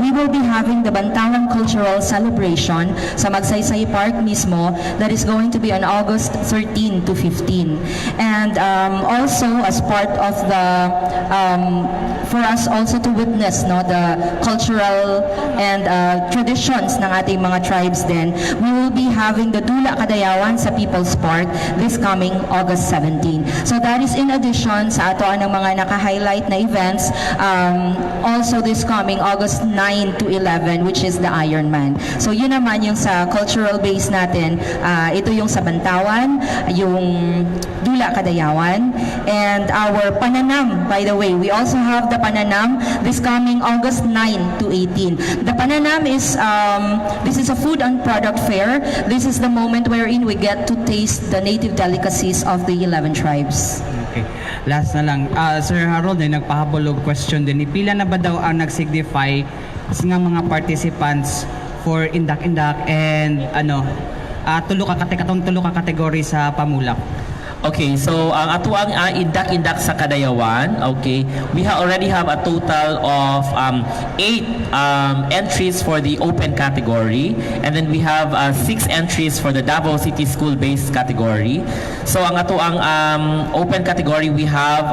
we will be having the Bantawan Cultural Celebration sa Magsaysay Park mismo that is going to be on August 13 to 15. And also as part of the for us also to witness the cultural and traditions ng ating mga tribes din, we will be having the Dula Kadayawan sa People's Park this coming August 17. So that is in addition sa ato ng mga naka-highlight na events also this coming August 9 to 11, which is the Ironman. So yun naman yung sa cultural base natin, ito yung sa Bantawan, yung Dula Kadayawan, and our Pananam, by the way. We also have the Pananam this coming August 9 to 18. The Pananam is, this is a food and product fair. This is the moment wherein we get to taste the native delicacies of the 11 tribes. Okay. Last na lang. Sir Harold, nagpahabol og question din. Pila na ba daw ang nag-signify nga mga participants for indak-indak and tulo ka kategory sa pamulak? Okay, so ang ato ang indak-indak sa Kadayawan, okay, we already have a total of 8 entries for the open category, and then we have 6 entries for the Davao City School-based category. So ang ato ang open category, we have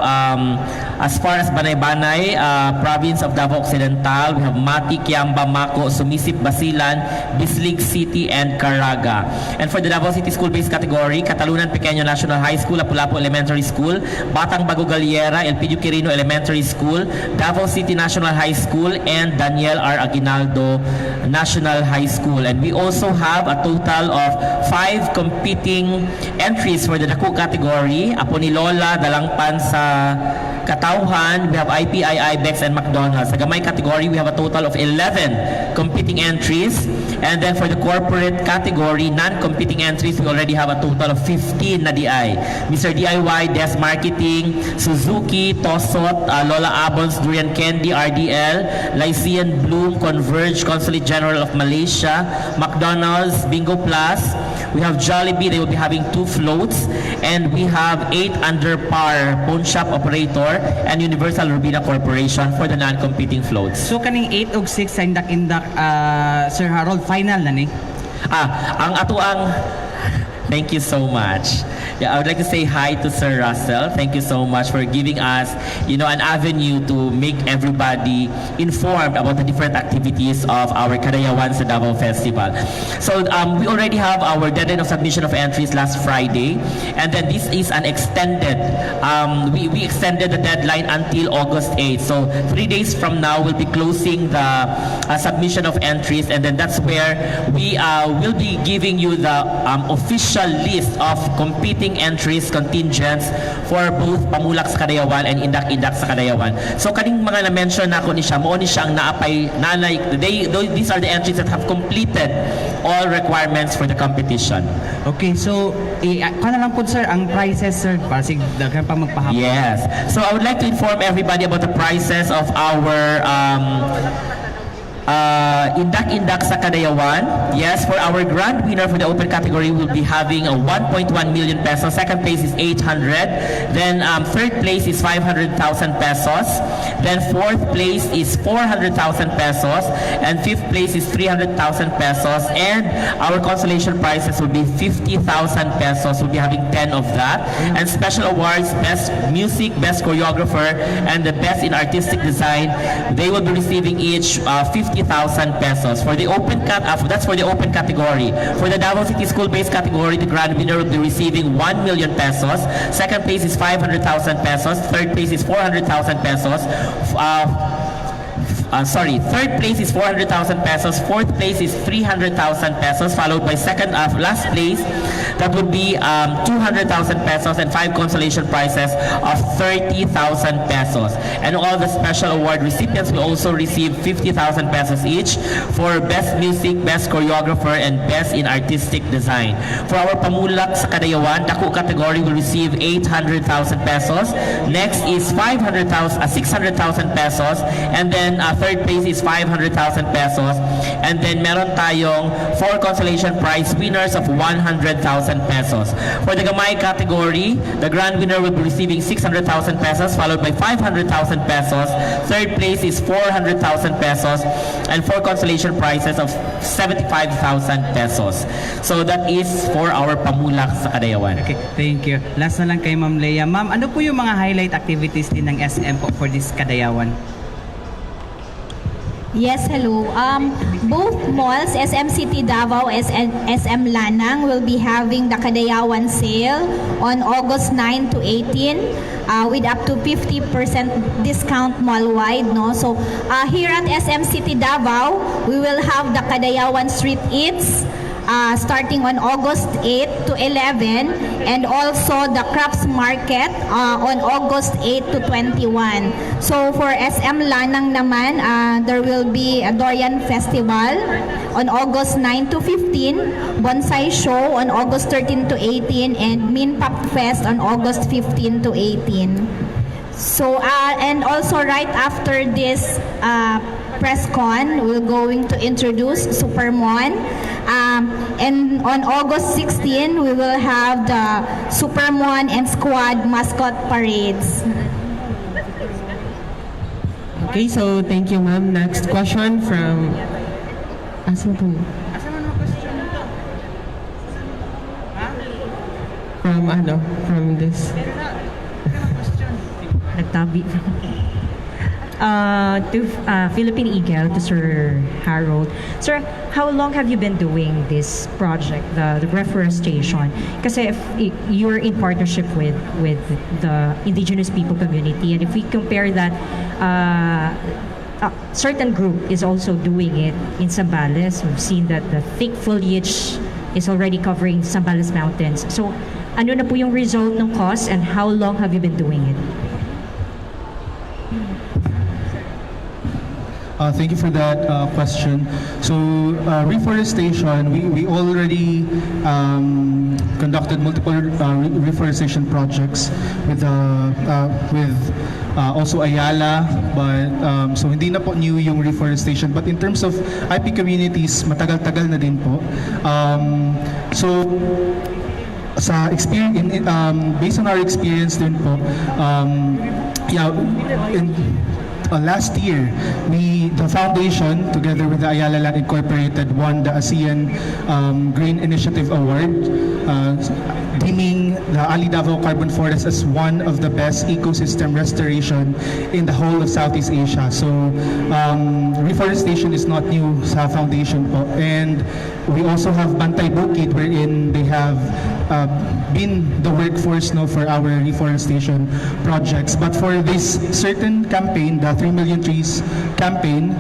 as far as Banay-Banay, province of Davao Occidental, we have Mati, Kiamba, Mako, Sumisip, Basilan, Bislig City, and Caraga. And for the Davao City School-based category, Catalunan Pequeño National High School, Lapu-Lapu Elementary School, Batang Bago Galiera, Elpidio Quirino Elementary School, Davao City National High School, and Daniel R. Aguinaldo National High School. And we also have a total of 5 competing entries for the Dako category. Apo ni Lola, Dalangpan sa Katauhan, we have IPI, IBEX, and McDonald's. Sa Gamay category, we have a total of 11 competing entries. And then for the corporate category, non-competing entries, we already have a total of 15 na DI. Mr. DIY, Des Marketing, Suzuki, Tosot, Lola Abons, Durian Candy, RDL, Lycean Bloom, Converge, Consulate General of Malaysia, McDonald's, Bingo Plus. We have Jollibee, they will be having 2 floats. And we have 8 under par pawn shop operator and Universal Rubina Corporation for the non-competing floats. So kaning 8 ug 6 sa indak-indak, Sir Harold, final na ni? Ang ato ang thank you so much. Yeah, I would like to say hi to Sir Russell. Thank you so much for giving us, an avenue to make everybody informed about the different activities of our Kadayawan sa Davao Festival. So we already have our deadline of submission of entries last Friday, and then this is an extended. We extended the deadline until August 8. So 3 days from now, we'll be closing the submission of entries, and then that's where we will be giving you the official list of competing entries, contingents for both Pamulak sa Kadayawan and Indak-Indak sa Kadayawan. So kaning mga na-mention na ako ni siya, mo ni siya ang naapay, these are the entries that have completed all requirements for the competition. Okay, so na lang po sir ang prices sir para sig daghan pa magpahapon. Yes. So I would like to inform everybody about the prices of our Indak-Indak sa Kadayawan. Yes, for our grand winner for the open category, we'll be having a 1.1 million pesos. Second place is 800. Then third place is 500,000 pesos. Then fourth place is 400,000 pesos. And fifth place is 300,000 pesos. And our consolation prizes will be 50,000 pesos. We'll be having 10 of that. And special awards, best music, best choreographer, and the best in artistic design, they will be receiving each 50,000 pesos. For the open that's for the open category. For the Davao City School-based category, the grand winner will be receiving 1 million pesos. Second place is 500,000 pesos. Third place is 400,000 pesos. Third place is 400,000 pesos. Fourth place is 300,000 pesos, followed by last place, that would be 200,000 pesos, and 5 consolation prizes of 30,000 pesos. And all the special award recipients will also receive 50,000 pesos each for best music, best choreographer, and best in artistic design. For our Pamulak sa Kadayawan, Dako category will receive 800,000 pesos. Next is 600,000 pesos, and then third place is 500,000 pesos. And then meron tayong 4 consolation prize winners of 100,000 pesos. For the Gamay category, the grand winner will be receiving 600,000 pesos, followed by 500,000 pesos. Third place is 400,000 pesos, and 4 consolation prizes of 75,000 pesos. So that is for our Pamulak sa Kadayawan. Okay, thank you. Last na lang kay Ma'am Leia. Ma'am, ano po yung mga highlight activities din ng SM po for this Kadayawan? Yes, hello. Both malls, SM City Davao, SM Lanang, will be having the Kadayawan sale on August 9 to 18 with up to 50% discount mall-wide. No? So here at SM City Davao, we will have the Kadayawan Street Eats starting on August 8 to 11, and also the crafts market on August 8 to 21. So for SM Lanang naman, there will be a Dorian Festival on August 9 to 15, Bonsai Show on August 13 to 18, and Minpap Fest on August 15 to 18. So, and also right after this press con, we're going to introduce Supermon. And on August 16, we will have the Supermon and Squad mascot parades. Okay, so thank you, ma'am. Next question from... Asan po? From this. Nagtabi. To Philippine Eagle, to Sir Harold. Sir, how long have you been doing this project, the reforestation? Kasi if you're in partnership with the indigenous people community, and if we compare that, a certain group is also doing it in Zambales. We've seen that the thick foliage is already covering Zambales Mountains. So, ano na po yung result ng cost, and how long have you been doing it? Thank you for that question. So, reforestation, we already conducted multiple reforestation projects with also Ayala, but so hindi na po new yung reforestation. But in terms of IP communities, matagal-tagal na din po. So, sa experience, based on our experience din po, last year, the foundation, together with the Ayala Land Incorporated, won the ASEAN Green Initiative Award, deeming the Ali Davao Carbon Forest as one of the best ecosystem restoration in the whole of Southeast Asia. So, reforestation is not new sa foundation po. And we also have Bantay Bukid, wherein they have been the workforce for our reforestation projects. But for this certain campaign, the 3 Million Trees campaign,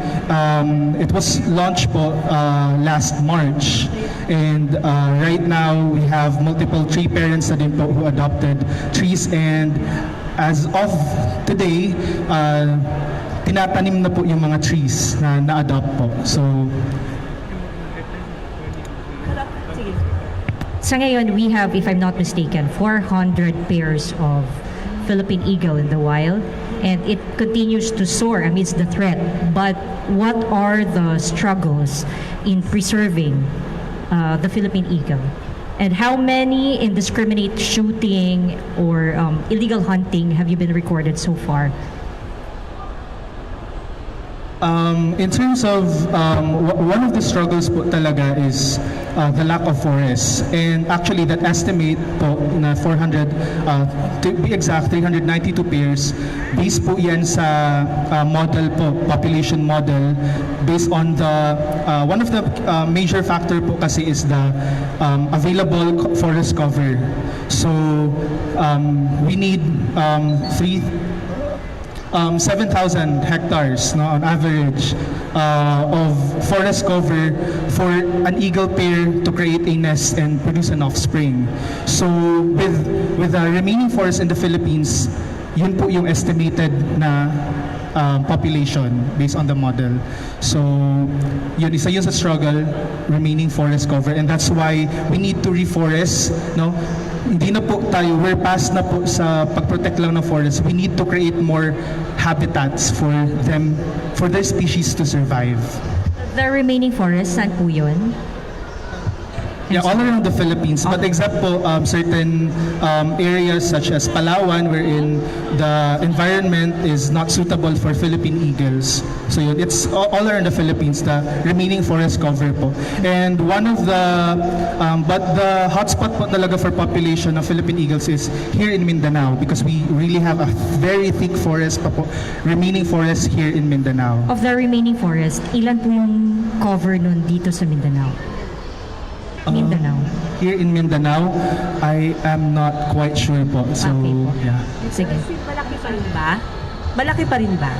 it was launched po last March. And right now, we have multiple tree parents na din po who adopted trees. And as of today, tinatanim na po yung mga trees na na-adopt po. So, Sa ngayon, we have, if I'm not mistaken, 400 pairs of Philippine Eagle in the wild, and it continues to soar amidst the threat. But what are the struggles in preserving the Philippine Eagle? And how many indiscriminate shooting or illegal hunting have you been recorded so far? In terms of, one of the struggles po talaga is the lack of forests. And actually, that estimate po na 400, to be exact, 392 pairs, based po yan sa model po, population model, based on the, one of the major factor po kasi is the available forest cover. So, we need 7,000 hectares on average of forest cover for an eagle pair to create a nest and produce an offspring. So with the remaining forest in the Philippines, yun po yung estimated na population based on the model. So yun, isa yun sa struggle, remaining forest cover, and that's why we need to reforest, no? Hindi na po tayo, we're past na po sa pag-protect lang ng forest. We need to create more habitats for them, for their species to survive. The remaining forest, saan po yun? Yeah, all around the Philippines. But except po certain areas such as Palawan, wherein the environment is not suitable for Philippine eagles. So yun, it's all around the Philippines, the remaining forest cover po. And one of the, but the hotspot po talaga for population of Philippine eagles is here in Mindanao, because we really have a very thick forest pa po, remaining forest here in Mindanao. Of the remaining forest, ilan po yung cover nun dito sa Mindanao? Mindanao. Here in Mindanao, I am not quite sure po. So, Okay po. yeah. Sige. Malaki pa rin ba? Malaki pa rin ba?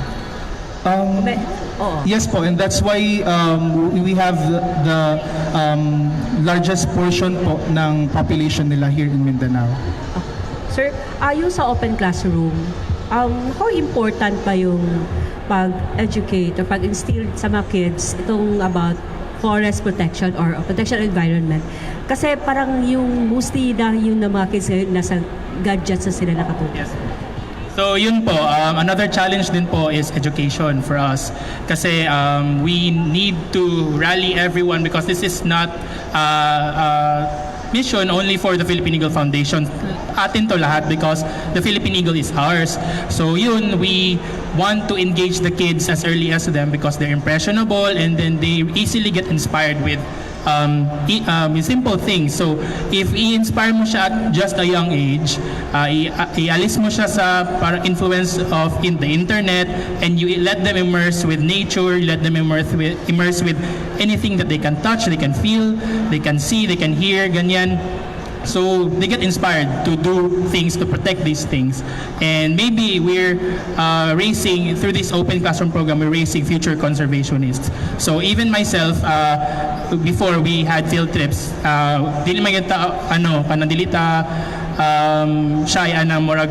Yes po, and that's why we have the largest portion po ng population nila here in Mindanao. Sir, yung sa open classroom, how important pa yung pag-educate or pag-instill sa mga kids itong about forest protection or protection of environment? Kasi parang yung mostly yung mga kids ngayon nasa gadgets na sila nakatutok. Yes. So yun po, another challenge din po is education for us. Kasi we need to rally everyone because this is not mission only for the Philippine Eagle Foundation. Atin to lahat because the Philippine Eagle is ours. So yun, we want to engage the kids as early as them because they're impressionable and then they easily get inspired with simple things. So if i-inspire mo siya at just a young age, ialis mo siya sa parang influence of in the internet and you let them immerse with nature, you let them immerse with anything that they can touch, they can feel, they can see, they can hear, ganyan. So they get inspired to do things to protect these things, and maybe we're raising through this open classroom program. We're raising future conservationists. So even myself, before we had field trips, dili magita kanang shy ana morag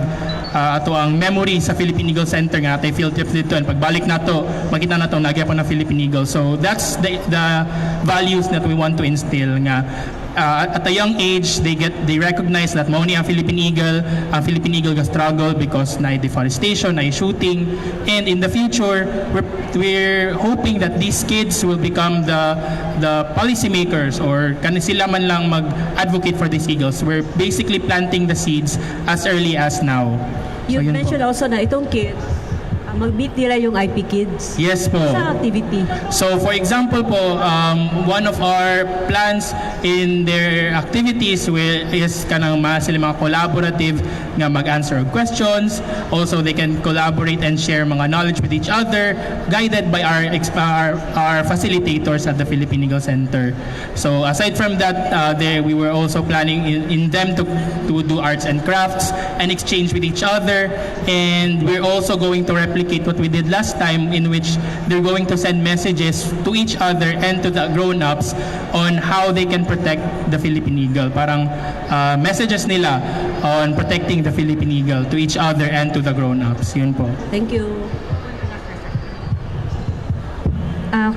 ato ang memory sa Philippine Eagle Center nga tay field trips dito, and pagbalik nato makita nato nagya po na Philippine Eagle. So that's the values that we want to instill nga. At a young age, they recognize that mauni ang Philippine Eagle ga struggle because na deforestation, na shooting, and in the future, we're hoping that these kids will become the policymakers or sila man lang mag-advocate for these eagles. We're basically planting the seeds as early as now. You So, yun mentioned po. also na itong kid, mag-meet nila yung IP Kids. Yes po. Sa activity. So for example po, one of our plans in their activities is kanang sila mga collaborative nga mag-answer of questions. Also they can collaborate and share mga knowledge with each other, guided by our facilitators at the Philippine Eagle Center. So aside from that, we were also planning in them to do arts and crafts and exchange with each other, and we're also going to replicate what we did last time, in which they're going to send messages to each other and to the grown-ups on how they can protect the Philippine Eagle. Parang messages nila on protecting the Philippine Eagle to each other and to the grown-ups. Yun po. Thank you.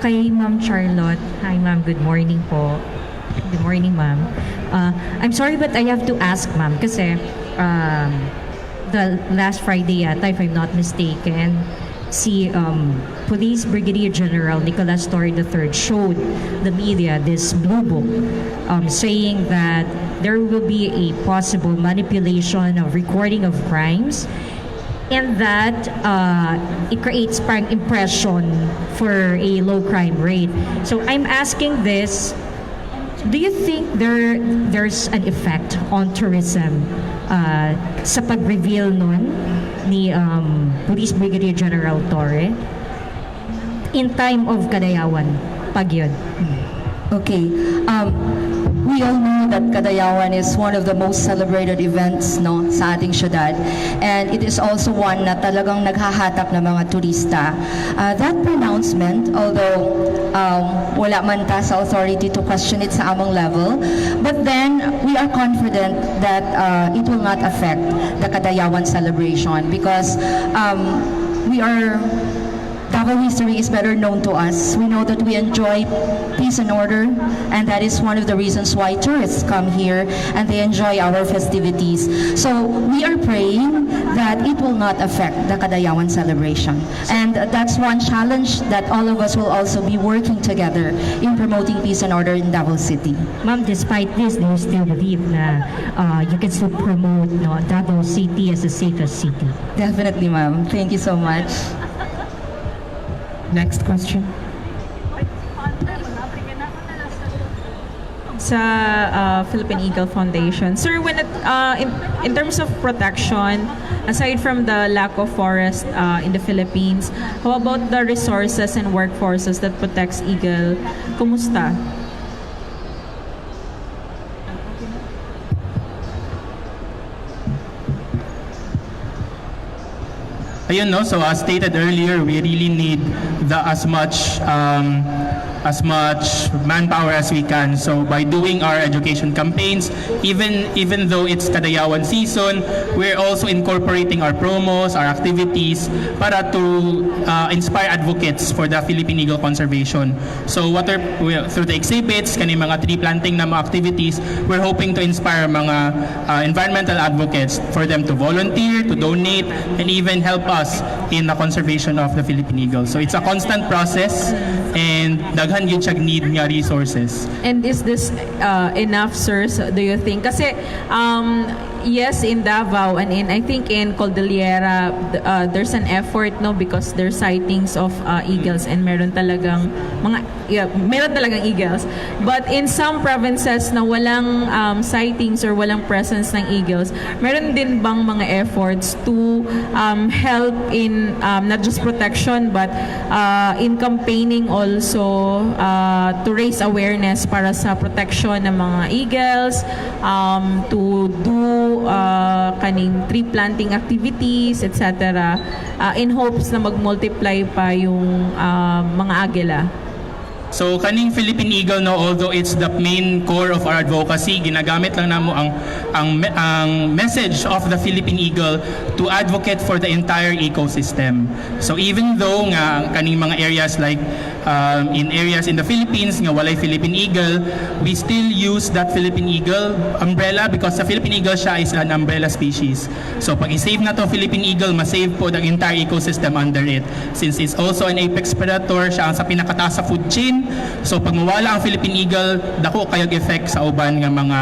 Kay Ma'am Charlotte. Hi ma'am, good morning po. Good morning ma'am. I'm sorry but I have to ask ma'am kasi the last Friday yata, if I'm not mistaken, si Police Brigadier General Nicolas Torre III showed the media this blue book saying that there will be a possible manipulation of recording of crimes and that it creates parang impression for a low crime rate. So I'm asking this, do you think there's an effect on tourism sa pag-reveal nun ni Police Brigadier General Torre in time of Kadayawan pag yun? Okay. We all know that Kadayawan is one of the most celebrated events sa ating syudad, and it is also one na talagang naghahatak ng mga turista. That pronouncement, although wala man ta sa authority to question it sa among level, but then we are confident that it will not affect the Kadayawan celebration because Davao history is better known to us. We know that we enjoy peace and order, and that is one of the reasons why tourists come here and they enjoy our festivities. So we are praying that it will not affect the Kadayawan celebration. And that's one challenge that all of us will also be working together in promoting peace and order in Davao City. Ma'am, despite this, do you still believe na you can still promote Davao City as the safest city? Definitely, ma'am. Thank you so much. Next question. Sa Philippine Eagle Foundation. Sir, when in terms of protection, aside from the lack of forest in the Philippines, how about the resources and workforces that protects eagle? Kumusta? ayun no, so as stated earlier, we really need as much manpower as we can. So by doing our education campaigns, even though it's Kadayawan season, we're also incorporating our promos, our activities para to inspire advocates for the Philippine Eagle conservation. So through the exhibits, kani mga tree planting na mga activities, we're hoping to inspire mga environmental advocates for them to volunteer, to donate, and even help us in the conservation of the Philippine Eagle. So it's a constant process, and daghan yun siya need nga resources. And is this enough, sir? So, do you think? Kasi yes, in Davao and I think in Cordillera, there's an effort, no, because there's sightings of eagles and meron talagang eagles. But in some provinces na walang sightings or walang presence ng eagles, meron din bang mga efforts to help in not just protection but in campaigning also to raise awareness para sa protection ng mga eagles, to do kaning tree planting activities, etc. In hopes na mag-multiply pa yung mga agila. So kaning Philippine Eagle, no, although it's the main core of our advocacy, ginagamit lang namo ang message of the Philippine Eagle to advocate for the entire ecosystem. So even though nga kaning mga areas like in areas in the Philippines nga walay Philippine Eagle, we still use that Philippine Eagle umbrella because the Philippine Eagle siya is an umbrella species. So pag i-save na to Philippine Eagle, ma-save po the entire ecosystem under it. Since it's also an apex predator, siya ang sa pinakataas sa food chain. So pag mawala ang Philippine Eagle, dako kayog effect sa uban nga mga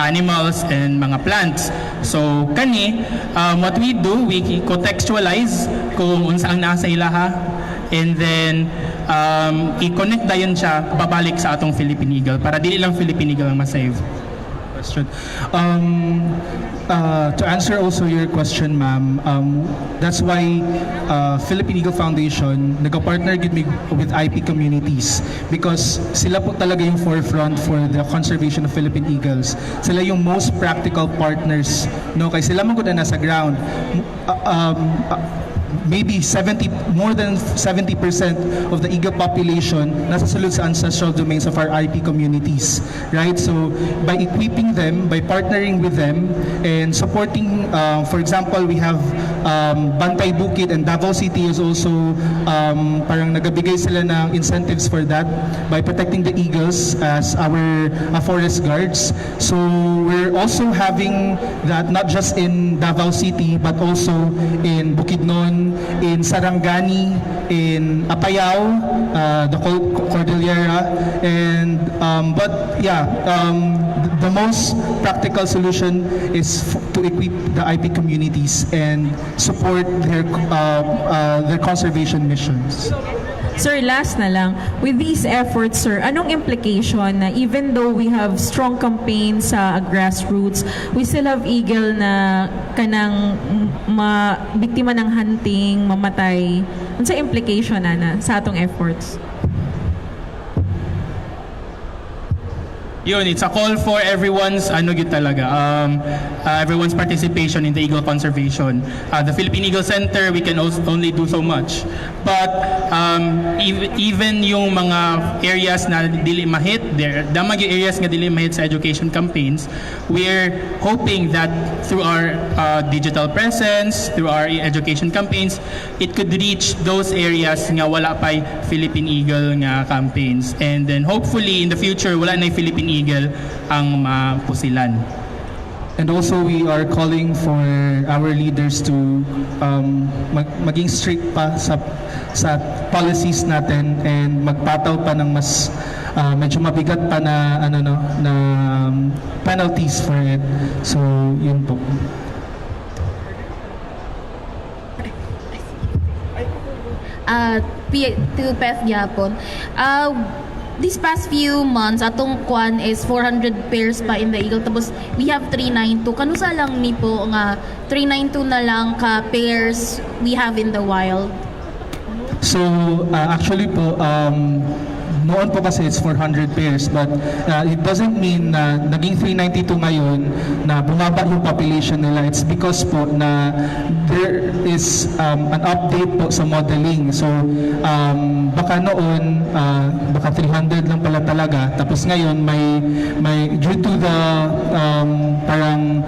animals and mga plants. So kani, what we do, we contextualize kung unsa ang nasa ilaha, and then i-connect dayon siya babalik sa atong Philippine Eagle para dili lang Philippine Eagle ang ma-save. Question. To answer also your question, ma'am, that's why Philippine Eagle Foundation nagka-partner with IP communities because sila po talaga yung forefront for the conservation of Philippine Eagles. Sila yung most practical partners, no? Kaya sila man gud na sa ground. Maybe more than 70% of the eagle population nasa sulod sa ancestral domains of our IP communities, right? So by equipping them, by partnering with them and supporting, for example, we have Bantay Bukid and Davao City is also parang nagabigay sila ng incentives for that by protecting the eagles as our forest guards. So we're also having that not just in Davao City but also in Bukidnon, in Sarangani, in Apayao, the Cordillera, and the most practical solution is to equip the IP communities and support their conservation missions. Sir, last na lang, with these efforts, sir, anong implication na even though we have strong campaigns sa grassroots, we still have eagle na kanang biktima ng hunting, mamatay? Ano sa implication na sa atong efforts? Yun, it's a call for everyone's everyone's participation in the eagle conservation. The Philippine Eagle Center, we can only do so much. But even yung mga areas na dili mahit, damag yung areas nga dili mahit sa education campaigns, we're hoping that through our digital presence, through our education campaigns, it could reach those areas nga wala pa'y Philippine Eagle nga campaigns. And then hopefully in the future, wala na yung Philippine Eagle ang mapusilan. And also we are calling for our leaders to maging strict pa sa policies natin and magpataw pa ng mas medyo mabigat pa na na penalties for it. So yun po. To Pef Gyapon. These past few months, atong kwan is 400 pairs pa in the eagle. Tapos, we have 392. Kanusa lang ni po nga 392 na lang ka pairs we have in the wild? So, actually po, noon po kasi it's 400 pairs, but it doesn't mean na naging 392 ngayon na bumaba yung population nila. It's because po na there is an update po sa modeling. So baka noon baka 300 lang pala talaga, tapos ngayon may due to the parang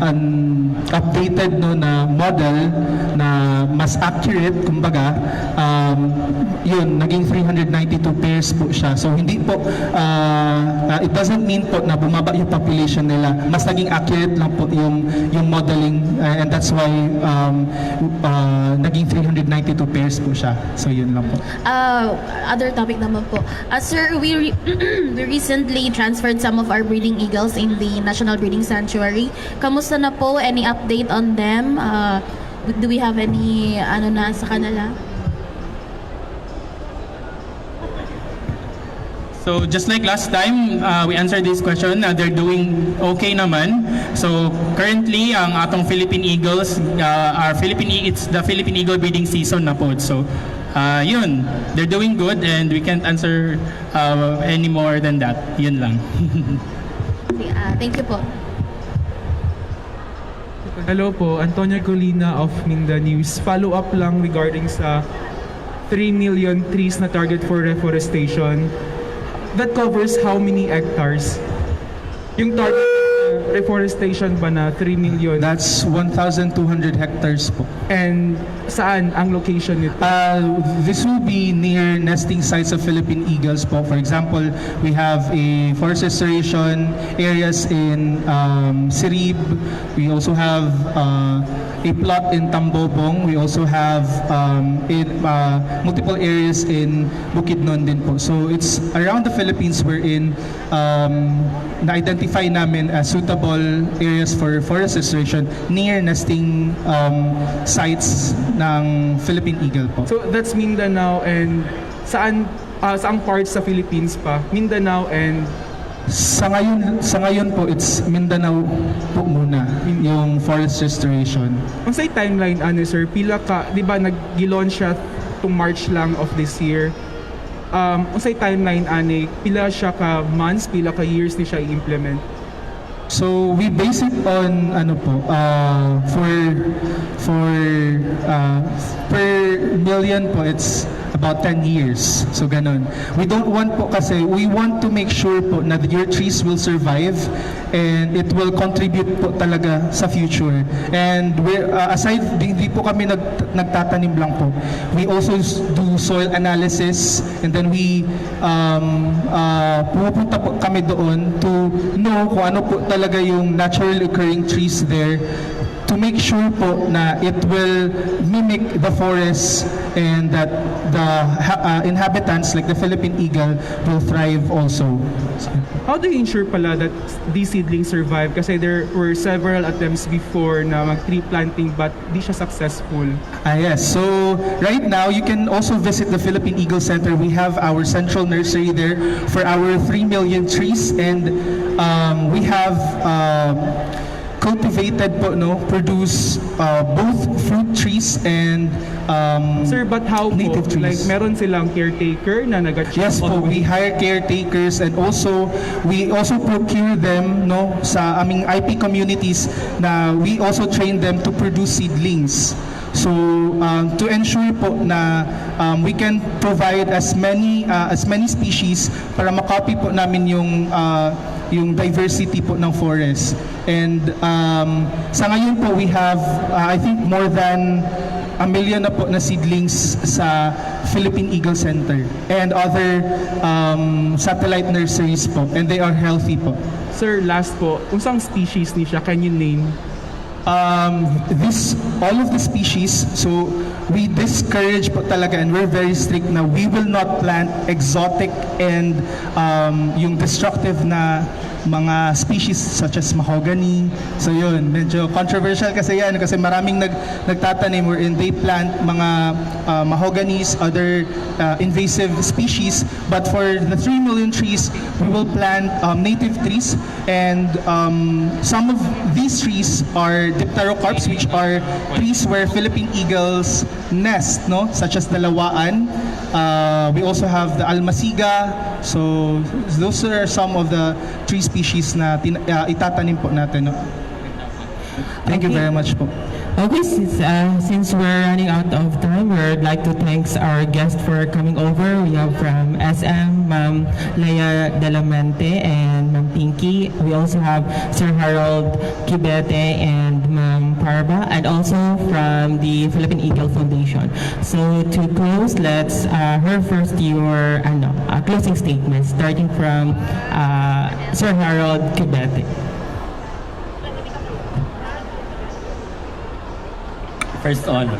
an updated no na model na mas accurate, kumbaga yun, naging 392 pairs po siya. So hindi po it doesn't mean po na bumaba yung population nila, mas naging accurate lang po yung modeling, and that's why naging 392 pairs po siya. So yun lang po. Other topic naman po. Sir, we recently transferred some of our breeding eagles in the National Breeding Sanctuary. Kamusta na po? Any update on them? Do we have any na sa kanila? So just like last time, we answered this question. They're doing okay naman. So currently, ang atong Philippine Eagles, it's the Philippine Eagle breeding season na po. So yun, they're doing good, and we can't answer any more than that. Yun lang. Thank you po. Hello po, Antonio Colina of Minda News. Follow up lang regarding sa 3 million trees na target for reforestation. That covers how many hectares? Yung target reforestation ba na 3 million? That's 1,200 hectares po. And saan ang location nito? This will be near nesting sites of Philippine eagles po. For example, we have a forest restoration areas in Sirib. We also have a plot in Tambobong. We also have multiple areas in Bukidnon din po. So it's around the Philippines wherein na-identify namin as suitable areas for forest restoration near nesting sites ng Philippine eagle po. So that's Mindanao, and saang parts sa Philippines pa? Mindanao and Sa ngayon po, it's Mindanao po muna, yung forest restoration. Kung sa timeline, sir, pila ka, di ba nag-launch siya to March lang of this year? Kung sa timeline, pila siya ka months, pila ka years ni siya i-implement? So we base it on per million po, it's about 10 years. So ganun. We don't want po kasi, we want to make sure po na your trees will survive and it will contribute po talaga sa future. And aside, hindi po kami nagtatanim lang po. We also do soil analysis, and then we pupunta po kami doon to know kung ano po talaga yung naturally occurring trees there, to make sure po na it will mimic the forest and that the inhabitants like the Philippine eagle will thrive also. How do you ensure pala that these seedlings survive? Kasi there were several attempts before na mag-tree planting but di siya successful. Yes, so right now you can also visit the Philippine Eagle Center. We have our central nursery there for our 3 million trees, and we have cultivated po, produce both fruit trees and Sir, but how native po? Like trees. meron silang caretaker na nag-check? Yes po, we hire caretakers, and also we also procure them sa aming IP communities na we also train them to produce seedlings. So to ensure po na we can provide as many species para makopy po namin yung diversity po ng forest. And sa ngayon po we have I think more than 1 million na po na seedlings sa Philippine Eagle Center and other satellite nurseries po, and they are healthy po. Sir, last po, unsang species ni siya? Can you name? All of the species, so we discourage po talaga, and we're very strict na we will not plant exotic and yung destructive na mga species such as mahogany. So yun, medyo controversial kasi yan kasi maraming nagtatanim wherein they plant mga mahoganies, other invasive species. But for the 3 million trees, we will plant native trees, and some of these trees are dipterocarps, which are trees where Philippine eagles nest, no? Such as the lawaan. We also have the almasiga. So those are some of the tree species na itatanim po natin, no? Thank you very much po. Okay, since we're running out of time, we'd like to thank our guest for coming over. We have from SM, Ma'am Leia De La Mente and Ma'am Pinky. We also have Sir Harold Kibete and Ma'am Parba, and also from the Philippine Eagle Foundation. So to close, let's hear first your closing statement, starting from Sir Harold Kibete. First honor.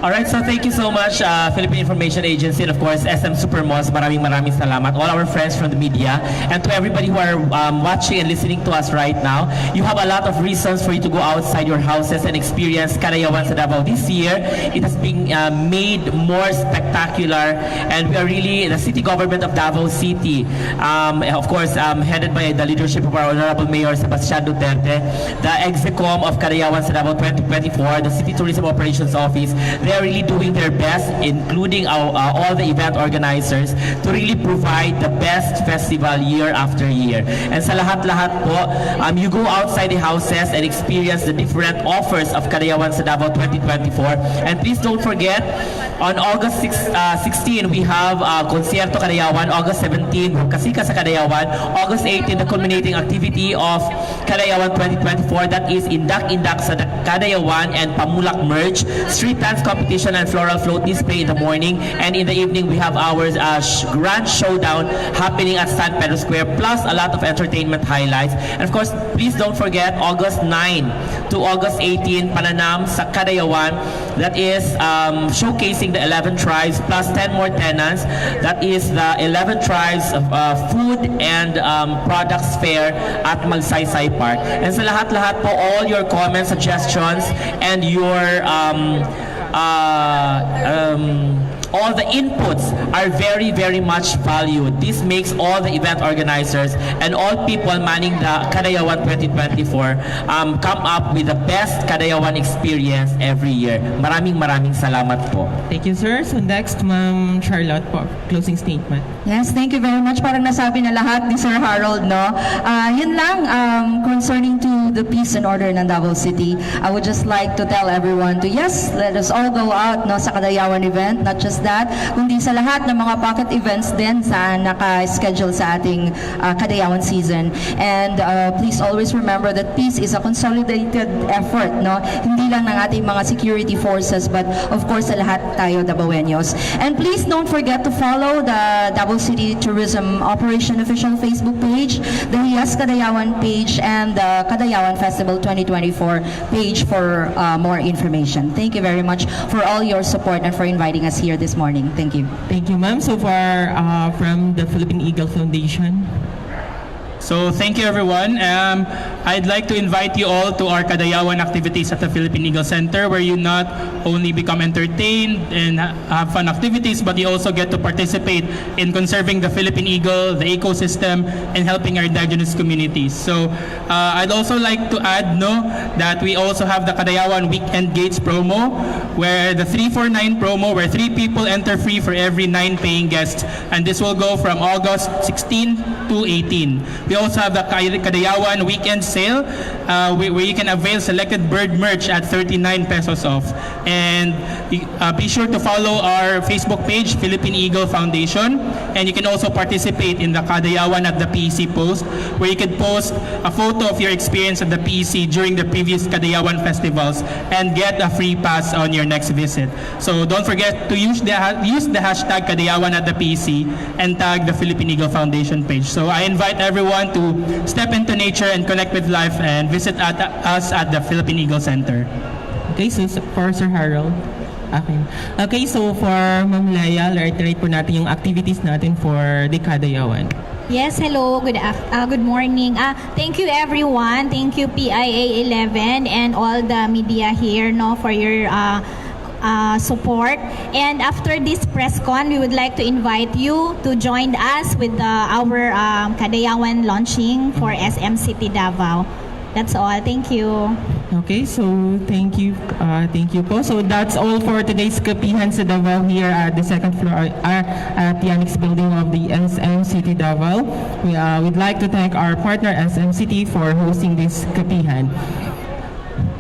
Alright, so thank you so much, Philippine Information Agency, and of course, SM Supermos. Maraming salamat. All our friends from the media, and to everybody who are watching and listening to us right now. You have a lot of reasons for you to go outside your houses and experience Kadayawan sa Davao this year. It has been made more spectacular, and we are really the city government of Davao City, of course, headed by the leadership of our Honorable Mayor Sebastian Duterte, the Execom of Kadayawan sa Davao 2024, the City Tourism Operations Office. They are really doing their best, including all the event organizers, to really provide the best festival year after year. And sa lahat-lahat po, you go outside the houses and experience the different offers of Kadayawan sa Davao 2024. And please don't forget, on August 16, we have Concierto Kadayawan. August 17, Kasika sa Kadayawan. August 18, the culminating activity of Kadayawan 2024. That is Indak-Indak sa Kadayawan and Pamulak Merge, street dance competition and floral float display in the morning, and in the evening we have our grand showdown happening at San Pedro Square, plus a lot of entertainment highlights. And of course, please don't forget August 9 to August 18, Pananam sa Kadayawan. That is showcasing the 11 tribes plus 10 more tenants. That is the 11 tribes of food and products fair at Magsaysay Park. And sa lahat-lahat po, all your comments, suggestions, and your all the inputs are very much valued. This makes all the event organizers and all people manning the Kadayawan 2024 come up with the best Kadayawan experience every year. Maraming salamat po. Thank you, sir. So next, Ma'am Charlotte po, closing statement. Yes, thank you very much. Parang nasabi na lahat ni Sir Harold, no? Yun lang, concerning to the peace and order ng Davao City, I would just like to tell everyone to, yes, let us all go out, no, sa Kadayawan event. Not just that, kundi sa lahat ng mga pocket events din sa naka-schedule sa ating Kadayawan season. And please always remember that peace is a consolidated effort, no? Hindi lang ng ating mga security forces, but of course sa lahat tayo Davaoeños. And please don't forget to follow the Davao City Tourism Operation official Facebook page, the Hiyas Kadayawan page, and the Kadayawan Festival 2024 page for more information. Thank you very much for all your support and for inviting us here this morning. Thank you. Thank you, ma'am. So far, from the Philippine Eagle Foundation. So thank you everyone. I'd like to invite you all to our Kadayawan activities at the Philippine Eagle Center, where you not only become entertained and have fun activities, but you also get to participate in conserving the Philippine Eagle, the ecosystem, and helping our indigenous communities. So I'd also like to add that we also have the Kadayawan Weekend Gates promo, where the 349 promo, where 3 people enter free for every 9 paying guests, and this will go from August 16 to 18. We also have the Kadayawan Weekend Sale, where you can avail selected bird merch at 39 pesos off. And be sure to follow our Facebook page, Philippine Eagle Foundation, and you can also participate in the Kadayawan at the PEC post, where you can post a photo of your experience at the PEC during the previous Kadayawan festivals and get a free pass on your next visit. So don't forget to use the hashtag Kadayawan at the PEC and tag the Philippine Eagle Foundation page. So I invite everyone to step into nature and connect with life and visit us at the Philippine Eagle Center. Okay, so for Sir Harold. Okay, so for Ma'am Leia, reiterate po natin yung activities natin for the Kadayawan. Yes, hello. Good morning. Thank you everyone. Thank you PIA 11 and all the media here no for your support. And after this press con, we would like to invite you to join us with our Kadayawan launching for SM City Davao. That's all. Thank you. Okay, so thank you po. So that's all for today's Kapihan sa Davao here at the second floor at the annex building of the SM City Davao. We'd like to thank our partner SM City for hosting this Kapihan.